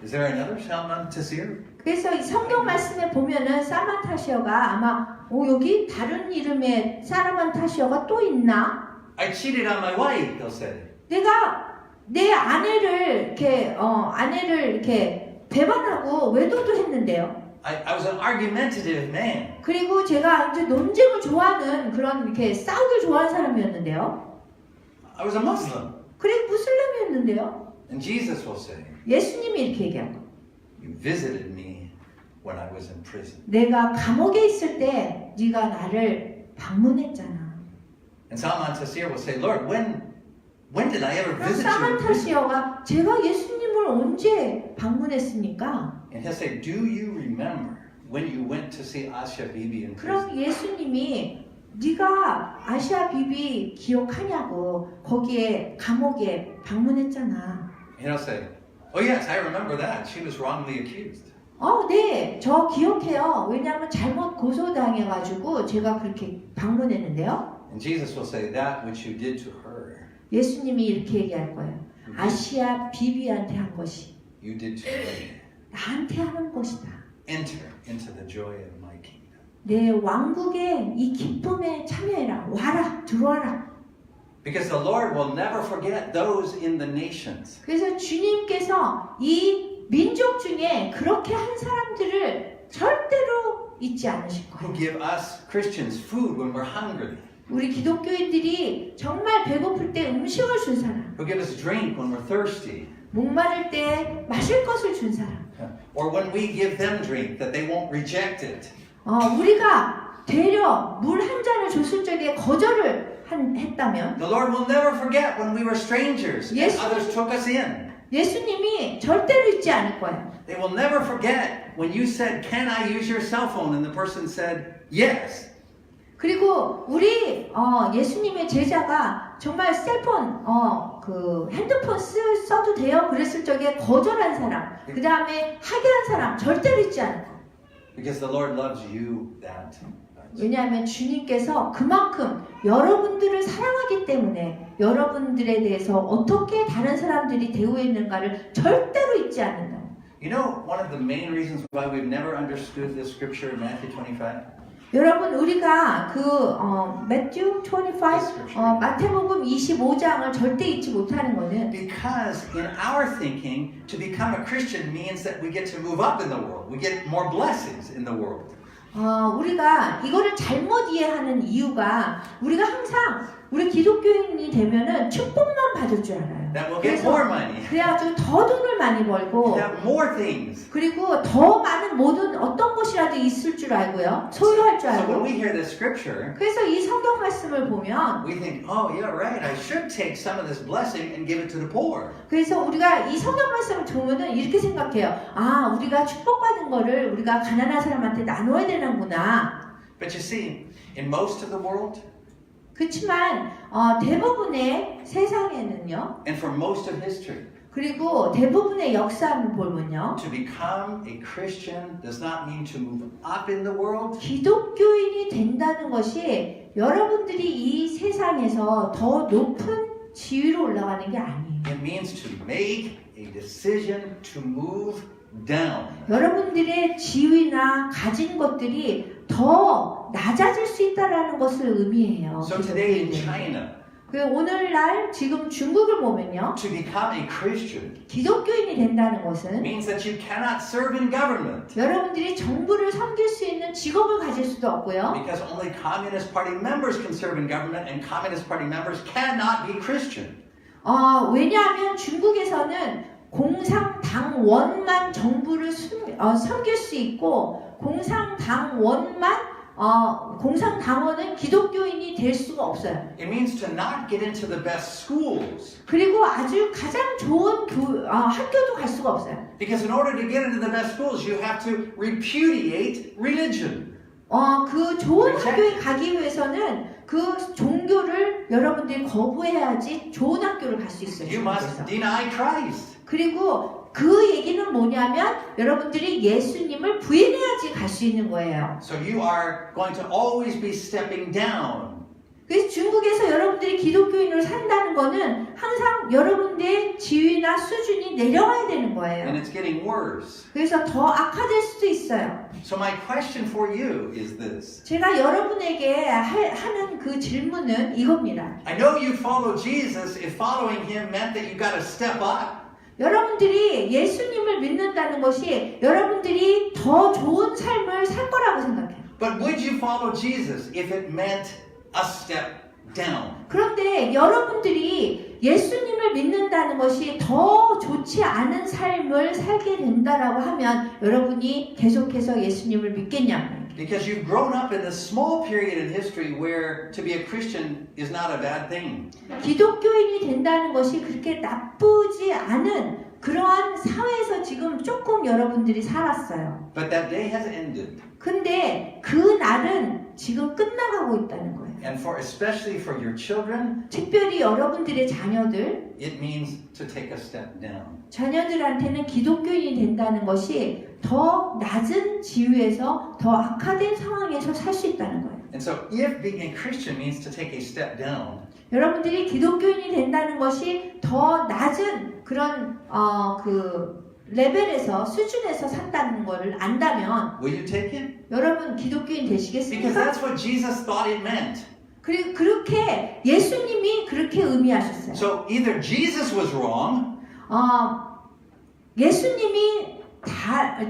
is there another Salman Tassir? 그래서 이 성경 말씀에 보면은 사만타시어가 아마 여기 다른 이름의 사만타시어가 또 있나? I cheated on my wife, they'll say. 내가 내 아내를 이렇게 배반하고 외도도 했는데요. I was an argumentative man. 그리고 제가 이제 논쟁을 좋아하는 그런 이렇게 싸우길 좋아하는 사람이었는데요. I was a Muslim. 그리고 무슬림이었는데요. And Jesus will say, 예수님이 이렇게 얘기하고 you visited me when I was in prison. 내가 감옥에 있을 때 네가 나를 방문했잖아. And Salman Tassir will say, Lord, when did I ever 그럼 visit you in prison? 사만타시어가 제가 예수님을 언제 방문했습니까? And he'll say, do you remember when you went to see Asha Bibi in prison? 그럼 예수님이 네가 아시아 비비 기억하냐고 거기에 감옥에 방문했잖아. And he'll say, oh yes, I remember that. She was wrongly accused. 네, 저 기억해요. 왜냐하면 잘못 고소당해가지고 제가 그렇게 방문했는데요. And Jesus will say, that which you did to her, 예수님이 이렇게 얘기할 거예요. 아시아 비비한테 한 것이 you did to me. 나한테 하는 것이다. Enter into the joy of my kingdom. 내 왕국의 이 기쁨에 참여해라. 와라, 들어와라. Because the Lord will never forget those in the nations. 그래서 주님께서 이 민족 중에 그렇게 한 사람들을 절대로 잊지 않으실 Who 거예요. give us Christians food when we're hungry. 우리 기독교인들이 정말 배고플 때 음식을 준 사람, Who give us drink when we're thirsty. 목마를 때 마실 것을 준 사람, Or when we give them drink, that they won't reject it. 우리가 되려 물 한 잔을 줬을 적에 거절을 했다면 The Lord will never forget when we were strangers and Yes. others took us in. 예수님이 절대로 잊지 않을 거예요. They will never forget when you said, can I use your cell phone? And the person said, yes. 그리고 우리 예수님의 제자가 정말 셀폰 그 핸드폰 써도 돼요? 그랬을 적에 거절한 사람, 그 다음에 하게 한 사람 절대로 잊지 않을 거예요. Because the Lord loves you that much. 왜냐하면 주님께서 그만큼 여러분들을 사랑하기 때문에 여러분들에 대해서 어떻게 다른 사람들이 대우했는가를 절대로 잊지 않는다. You know, one of the main reasons why we've never understood this scripture in Matthew 25? 여러분 우리가 Matthew 25 마태복음 25장을 절대 잊지 못하는 것은 Because in our thinking, to become a Christian means that we get to move up in the world. We get more blessings in the world. 우리가 이거를 잘못 이해하는 이유가 우리가 항상 우리 기독교인이 되면은 축복만 받을 줄 알아요. That we'll get more money. 그래가지고 더 돈을 많이 벌고 Have more things. 그리고 더 많은 모든 어떤 것이라도 있을 줄 알고요. 소유할 줄 So when 알고. we hear this scripture, 그래서 이 성경 말씀을 보면 we think, oh, yeah, right. I should take some of this blessing and give it to the poor. 그래서 우리가 이 성경 말씀을 보면은 이렇게 생각해요. 우리가 축복받은 거를 우리가 가난한 사람한테 나눠야 되는구나. But you see, in most of the world, 그렇지만 대부분의 세상에는요. and for most of history, 그리고 대부분의 역사를 보면요. to become a Christian does not mean to move up in the world. 기독교인이 된다는 것이 여러분들이 이 세상에서 더 높은 지위로 올라가는 게 아니에요. It means to make a decision to move down. 여러분들의 지위나 가진 것들이 더 낮아질 수 있다라는 것을 의미해요. So today in China, 그 오늘날 지금 중국을 보면요. To become a Christian 기독교인이 된다는 것은 means that you cannot serve in government 여러분들이 정부를 섬길 수 있는 직업을 가질 수도 없고요. because only Communist Party members can serve in government and Communist Party members cannot be Christian. 왜냐하면 중국에서는 공산당원만 정부를 섬길 수 있고 공산당원은 기독교인이 될 수가 없어요. It means to not get into the best schools. 그리고 아주 가장 좋은 학교도 갈 수가 없어요. Because in order to get into the best schools, you have to repudiate religion. 그 좋은 학교에 가기 위해서는 그 종교를 여러분들이 거부해야지 좋은 학교를 갈 수 있어요. You must deny Christ. 그리고 그 얘기는 뭐냐면 여러분들이 예수님을 부인해야지 갈 수 있는 거예요. So you are going to always be stepping down. 그래서 중국에서 여러분들이 기독교인으로 산다는 거는 항상 여러분들의 지위나 수준이 내려가야 되는 And 거예요. it's getting worse. 그래서 더 악화될 수도 있어요. So my question for you is this. 제가 여러분에게 하는 그 질문은 이겁니다. I know you follow Jesus if following him meant that you got to step up. 여러분들이 예수님을 믿는다는 것이 여러분들이 더 좋은 삶을 살 거라고 생각해요. But would you follow Jesus if it meant a step down? 그런데 여러분들이 예수님을 믿는다는 것이 더 좋지 않은 삶을 살게 된다라고 하면 여러분이 계속해서 예수님을 믿겠냐고요. Because you've grown up in this small period in history where to be a Christian is not a bad thing. 기독교인이 된다는 것이 그렇게 나쁘지 않은 그러한 사회에서 지금 조금 여러분들이 살았어요. But that day has ended. 근데 그 날은 지금 끝나가고 있다는 거예요. And especially for your children, 특별히 여러분들의 자녀들, it means to take a step down. 자녀들한테는 기독교인이 된다는 것이 더 낮은 지위에서 더 악화된 상황에서 살 수 있다는 거예요. And so if being a Christian means to take a step down, 여러분들이 기독교인이 된다는 것이 더 낮은 그런 레벨에서 수준에서 산다는 것을 안다면 will you take it? 여러분 기독교인 Because 되시겠습니까? that's what Jesus thought it meant. 그렇게 예수님이 그렇게 의미하셨어요. So either Jesus was wrong, 예수님이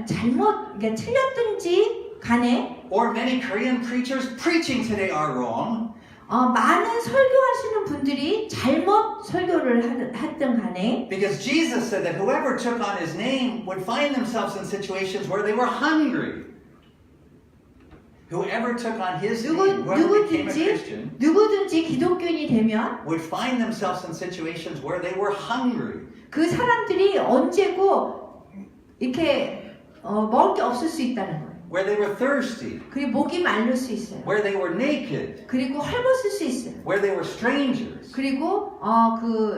잘못 틀렸든지 간에 or many Korean preachers preaching today are wrong. 많은 설교하시는 분들이 잘못 설교를 했든 간에 Because Jesus said that whoever took on his name would find themselves in situations where they were hungry. Whoever took on his name, whoever became a Christian, 누구든지 기독교인이 되면 would find themselves in situations where they were hungry. 그 사람들이 언제고 이렇게 먹을 게 없을 수 있다는 거예요. Where they were thirsty, 그리고 목이 마를 수 있어요. where they were naked, 그리고 헐벗을 수 있어요. where they were strangers, 그리고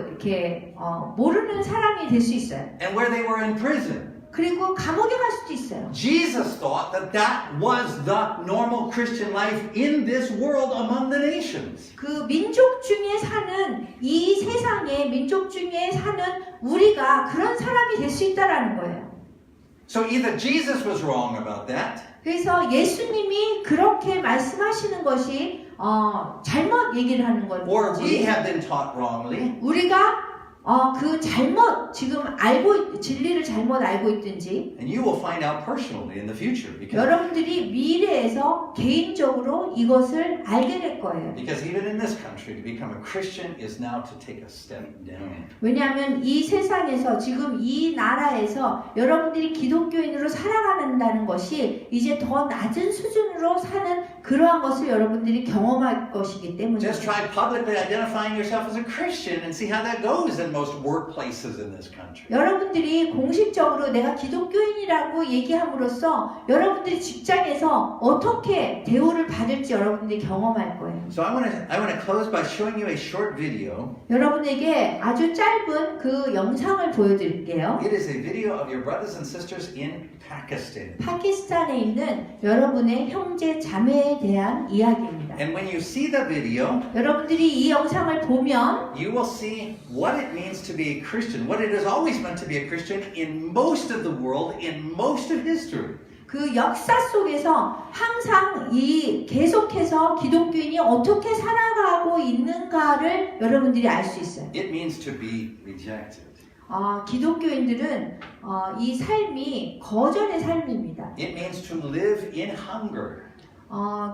이렇게 모르는 사람이 될 수 있어요. and where they were in prison. 그리고 감옥에 갈 수도 있어요. Jesus thought that that was the normal Christian life in this world among the nations. 그 민족 중에 사는 이 세상의 민족 중에 사는 우리가 그런 사람이 될 수 있다라는 거예요. So either Jesus was wrong about that, 그래서 예수님이 그렇게 말씀하시는 것이 잘못 얘기를 하는 or we 건지 have been taught wrongly, 우리가 그 지금 진리를 잘못 알고 있든지 and you will find out personally in the future because 여러분들이 미래에서 개인적으로 이것을 알게 될 거예요. even in this country to become a Christian is now to take a step down. 왜냐하면 이 세상에서 지금 이 나라에서 여러분들이 기독교인으로 살아간다는 것이 이제 더 낮은 수준으로 사는 그러한 것을 여러분들이 경험할 것이기 때문에 Just try publicly identifying yourself as a Christian and see how that goes in most workplaces in this country. 여러분들이 공식적으로 내가 기독교인이라고 얘기함으로써 여러분들이 직장에서 어떻게 대우를 받을지 여러분들이 경험할 거예요. So I want to close by showing you a short video. 여러분에게 아주 짧은 그 영상을 보여드릴게요. It is a video of your brothers and sisters in Pakistan. 파키스탄에 있는 여러분의 형제 자매에 대한 이야기입니다. And when you see the video, 여러분들이 이 영상을 보면 you will see what it means to be a Christian, what it has always meant to be a Christian in most of the world, in most of history. 그 역사 속에서 항상 이 계속해서 기독교인이 어떻게 살아가고 있는가를 여러분들이 알 수 있어요. It means to be rejected. 기독교인들은 이 삶이 거절의 삶입니다. It means to live in hunger.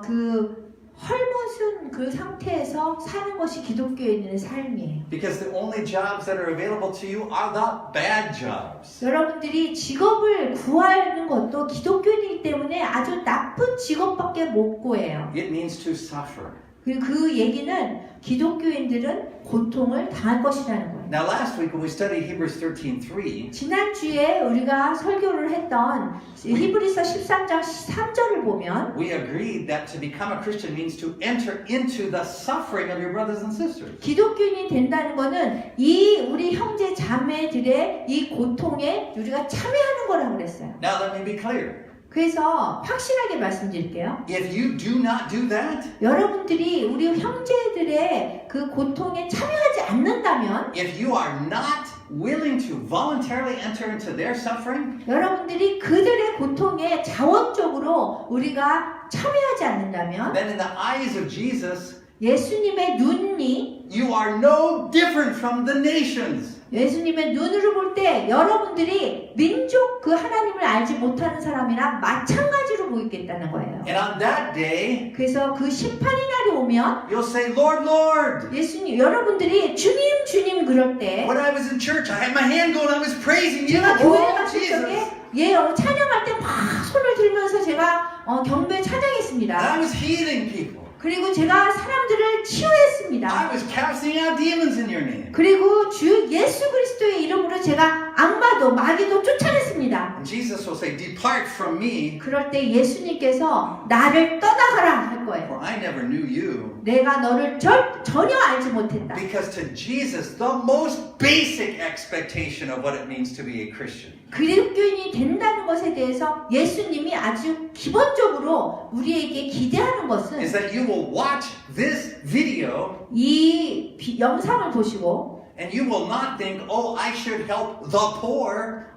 그 헐벗은 그 상태에서 사는 것이 기독교인의 삶이에요. Because the only jobs that are available to you are the bad jobs. 여러분들이 직업을 구하는 것도 기독교인이기 때문에 아주 나쁜 직업밖에 못 구해요. It means to suffer. 그 얘기는 기독교인들은 고통을 당할 것이라는 거예요. Now last week when we studied Hebrews 13:3, 지난주에 우리가 설교를 했던 히브리서 13장 3절을 보면 we agreed that to become a Christian means to enter into the suffering of your brothers and sisters. 기독교인이 된다는 것은 이 우리 형제 자매들의 이 고통에 우리가 참여하는 거라고 그랬어요. Now let me be clear. 그래서 확실하게 말씀드릴게요. If you do not do that, 여러분들이 우리 형제들의 그 고통에 참여하지 않는다면 if you are not willing to voluntarily enter into their suffering, 여러분들이 그들의 고통에 자원적으로 우리가 참여하지 않는다면 then in the eyes of Jesus, 예수님의 눈이 you are no different from the nations. 예수님의 눈으로 볼 때 여러분들이 민족 그 하나님을 알지 못하는 사람이랑 마찬가지로 보이겠다는 거예요. And on that day, 그래서 그 심판의 날이 오면 you'll say, Lord, Lord. 예수님 여러분들이 주님 주님 그럴 때 When I was in church, I had my hand going, I was praising you. 제가 교회 Oh, 갔을 적에 Jesus. 찬양할 때 막 손을 들면서 제가 경배 And 찬양했습니다. I was healing people. 그리고 제가 사람들을 치유했습니다. I was casting out demons in your name. 그리고 주 예수 그리스도의 이름으로 제가 악마도 마귀도 쫓아냈습니다. And Jesus will say, depart from me, 그럴 때 예수님께서 나를 떠나가라 할 거예요. for I never knew you. 내가 너를 전혀 알지 못했다. Because to Jesus, the most basic expectation of what it means to be a Christian 기독교인이 된다는 것에 대해서 예수님이 아주 기본적으로 우리에게 기대하는 것은 is that you will watch this video 이 영상을 보시고 and you will not think, oh, I should help the poor.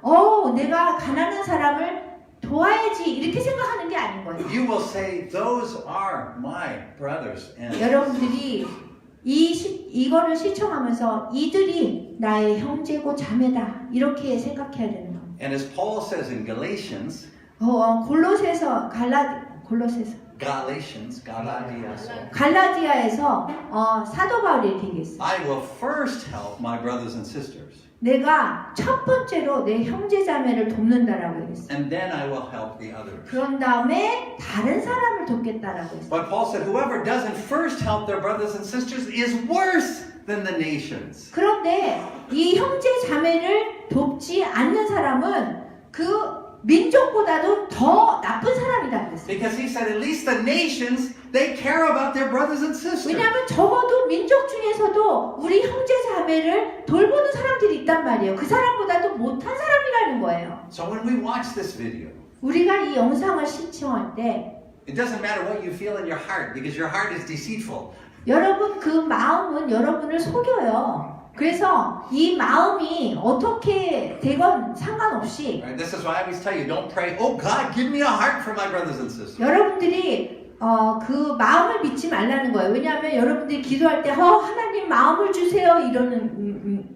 내가 가난한 사람을 도와야지 이렇게 생각하는 게 아닌 거예요. You will say, those are my brothers and 여러분들이 이거를 시청하면서 이들이 나의 형제고 자매다 이렇게 생각해야 되는 거예요. And as Paul says in Galatians, 갈라디아에서 사도 바울이 이렇게 얘기했어요. I will first help my brothers and sisters, 내가 첫 번째로 내 형제 자매를 돕는다라고 얘기했어요. and then I will help the others. 그런 다음에 다른 사람을 돕겠다라고 했어요. But Paul said, whoever doesn't first help their brothers and sisters is worse than the nations. 그런데 이 형제 자매를 돕지 않는 사람은 그 민족보다도 더 나쁜 사람이다 그랬어요. Because he said, at least the nations, they care about their brothers and sisters. 왜냐하면 적어도 민족 중에서도 우리 형제 자매를 돌보는 사람들이 있단 말이에요. 그 사람보다도 못한 사람이라는 거예요. So when we watch this video, 우리가 이 영상을 시청할 때 it doesn't matter what you feel in your heart because your heart is deceitful. 여러분 그 마음은 여러분을 속여요. 그래서 이 마음이 어떻게 되건 상관없이 Right? This is why I always tell you, don't pray, oh God, give me a heart for my brothers and sisters. 여러분들이 그 마음을 믿지 말라는 거예요. 왜냐하면 여러분들이 기도할 때 하나님 마음을 주세요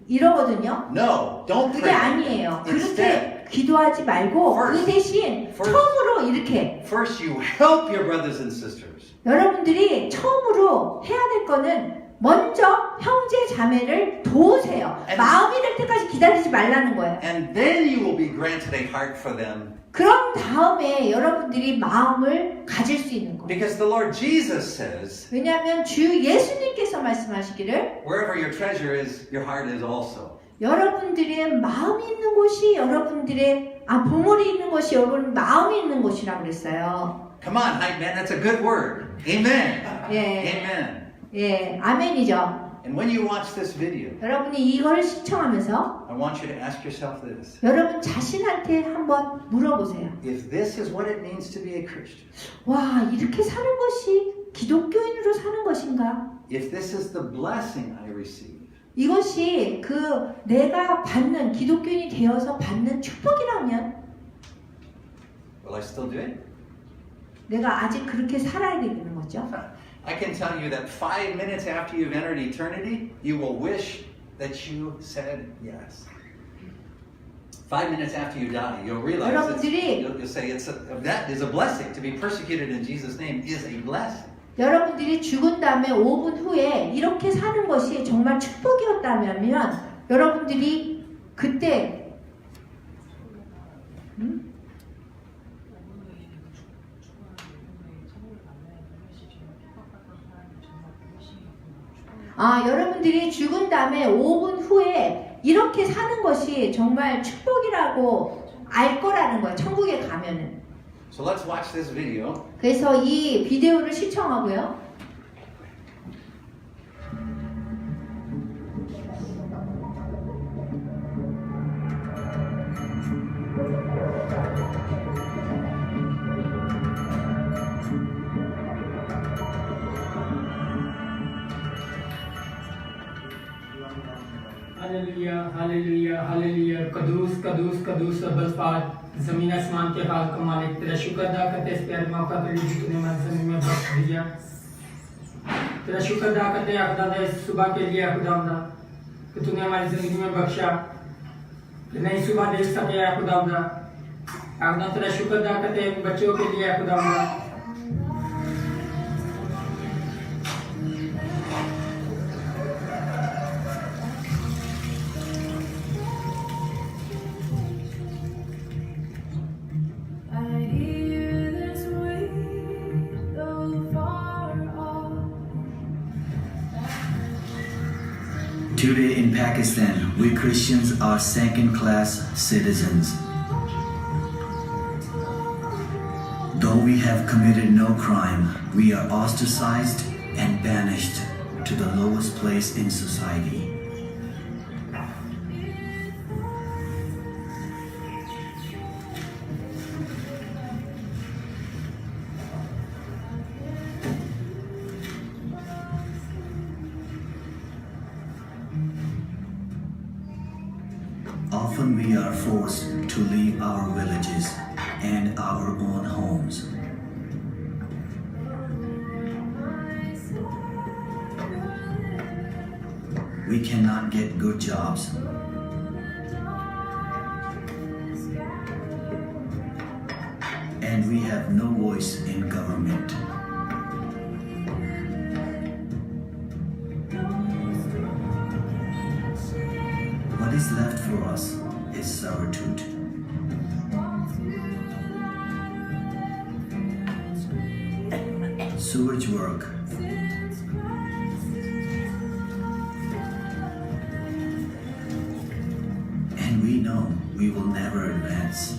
이러거든요. No, don't 그게 pray. 아니에요. Instead, 그렇게 기도하지 말고 그 대신 처음으로 이렇게 first you help your brothers and sisters. 여러분들이 처음으로 해야 될 거는 먼저 형제 자매를 도우세요. 마음이 될 때까지 기다리지 말라는 거예요. And then you will be granted a heart for them. 그런 다음에 여러분들이 마음을 가질 수 있는 거예요. Because the Lord Jesus says, 왜냐하면 주 예수님께서 말씀하시기를 wherever your treasure is, your heart is also. 여러분들의 마음이 있는 곳이 여러분들의 보물이 있는 것이 여러분 마음이 있는 곳이라고 그랬어요. Come on, hype man, that's a good word. Amen. 예, Amen. 예, 아멘이죠. And when you watch this video, 여러분이 이걸 시청하면서 I want you to ask yourself this. 여러분 자신한테 한번 물어보세요. If this is what it means to be a Christian, 와, 이렇게 사는 것이 기독교인으로 사는 것인가? if this is the blessing I receive, 이것이 내가 받는 기독교인이 되어서 받는 축복이라면 Will I still do it? 내가 아직 그렇게 살아야 되는 거죠. I can tell you that 5 minutes after you've entered eternity, you will wish that you said yes. 5 minutes after you die, you'll realize you'll say that is a blessing. To be persecuted in Jesus' name is a blessing. 여러분들이 죽은 다음에 5분 후에 이렇게 사는 것이 정말 축복이었다면 여러분들이 그때 여러분들이 죽은 다음에 5분 후에 이렇게 사는 것이 정말 축복이라고 알 거라는 거예요. 천국에 가면은. So let's watch this video. 그래서 이 비디오를 시청하고요. Hallelujah hallelujah hallelujah कदूस कदूस कदूस अब्बास जमीन आसमान के खाल का मालिक तेरा शुक्र अदा करते इस प्यारे मौका के लिए तूने हमारी ज़मीन में बख्श दिया तेरा शुक्र अदा करते हैं खुदा इस सुबह के लिए खुदा कि तूने हमारी ज़िंदगी में बख्शा कि नई सुबह देख सके खुदा तेरा शुक्र अदा करते हैं बच्चों के लिए खुदा Today in Pakistan, we Christians are second-class citizens. Though we have committed no crime, we are ostracized and banished to the lowest place in society. Often we are forced to leave our villages and our own homes. We cannot get good jobs. And we have no voice in government. What is left for us is servitude. Sewage work. And we know we will never advance.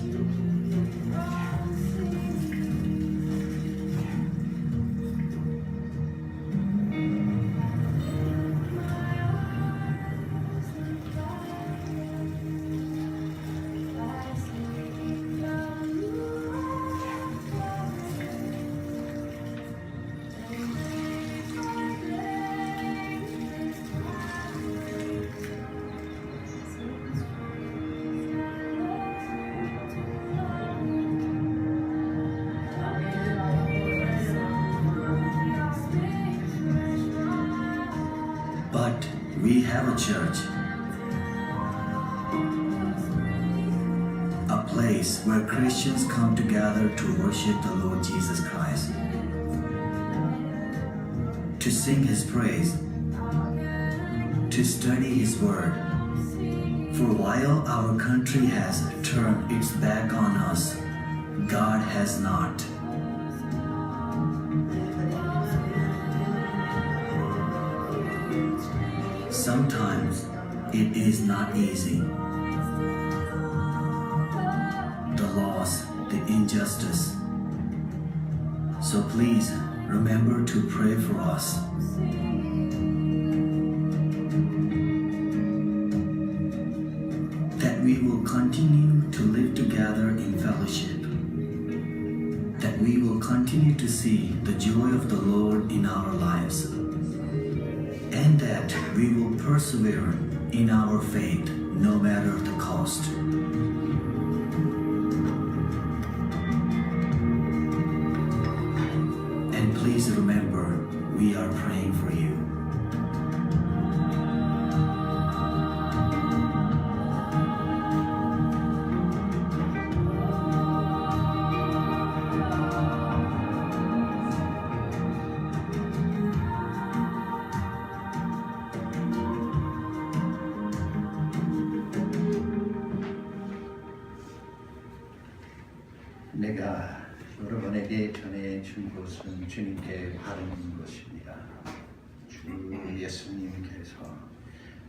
But we have a church, a place where Christians come together to worship the Lord Jesus Christ, to sing His praise, to study His word. For while our country has turned its back on us, God has not. Sometimes it is not easy. The loss, the injustice. So please remember to pray for us. That we will continue to live together in fellowship. That we will continue to see the joy of the Lord in our lives. And that we will persevere in our faith no matter the cost. 내가 여러분에게 전해준 것은 주님께 바른 것입니다. 주 예수님께서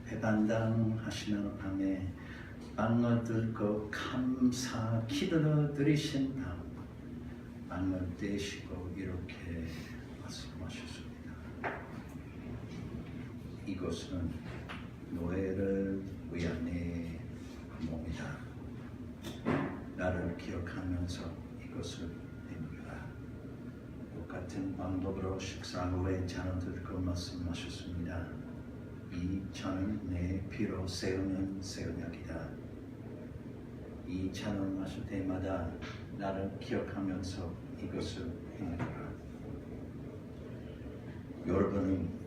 배반당 하시는 밤에 빵 얻고 감사 기도 드리신 다음 빵을 떼시고 이렇게 말씀하셨습니다. 이것은 노예를 위한 내 몸이다. 나를 기억하면서 이것을 행하라. 똑같은 방법으로 식사 후에 잔을 들고 말씀하셨습니다. 이 잔은 내 피로 세우는 새 언약이다. 이 잔을 마실 때마다 나를 기억하면서 이것을 행하라. 여러분은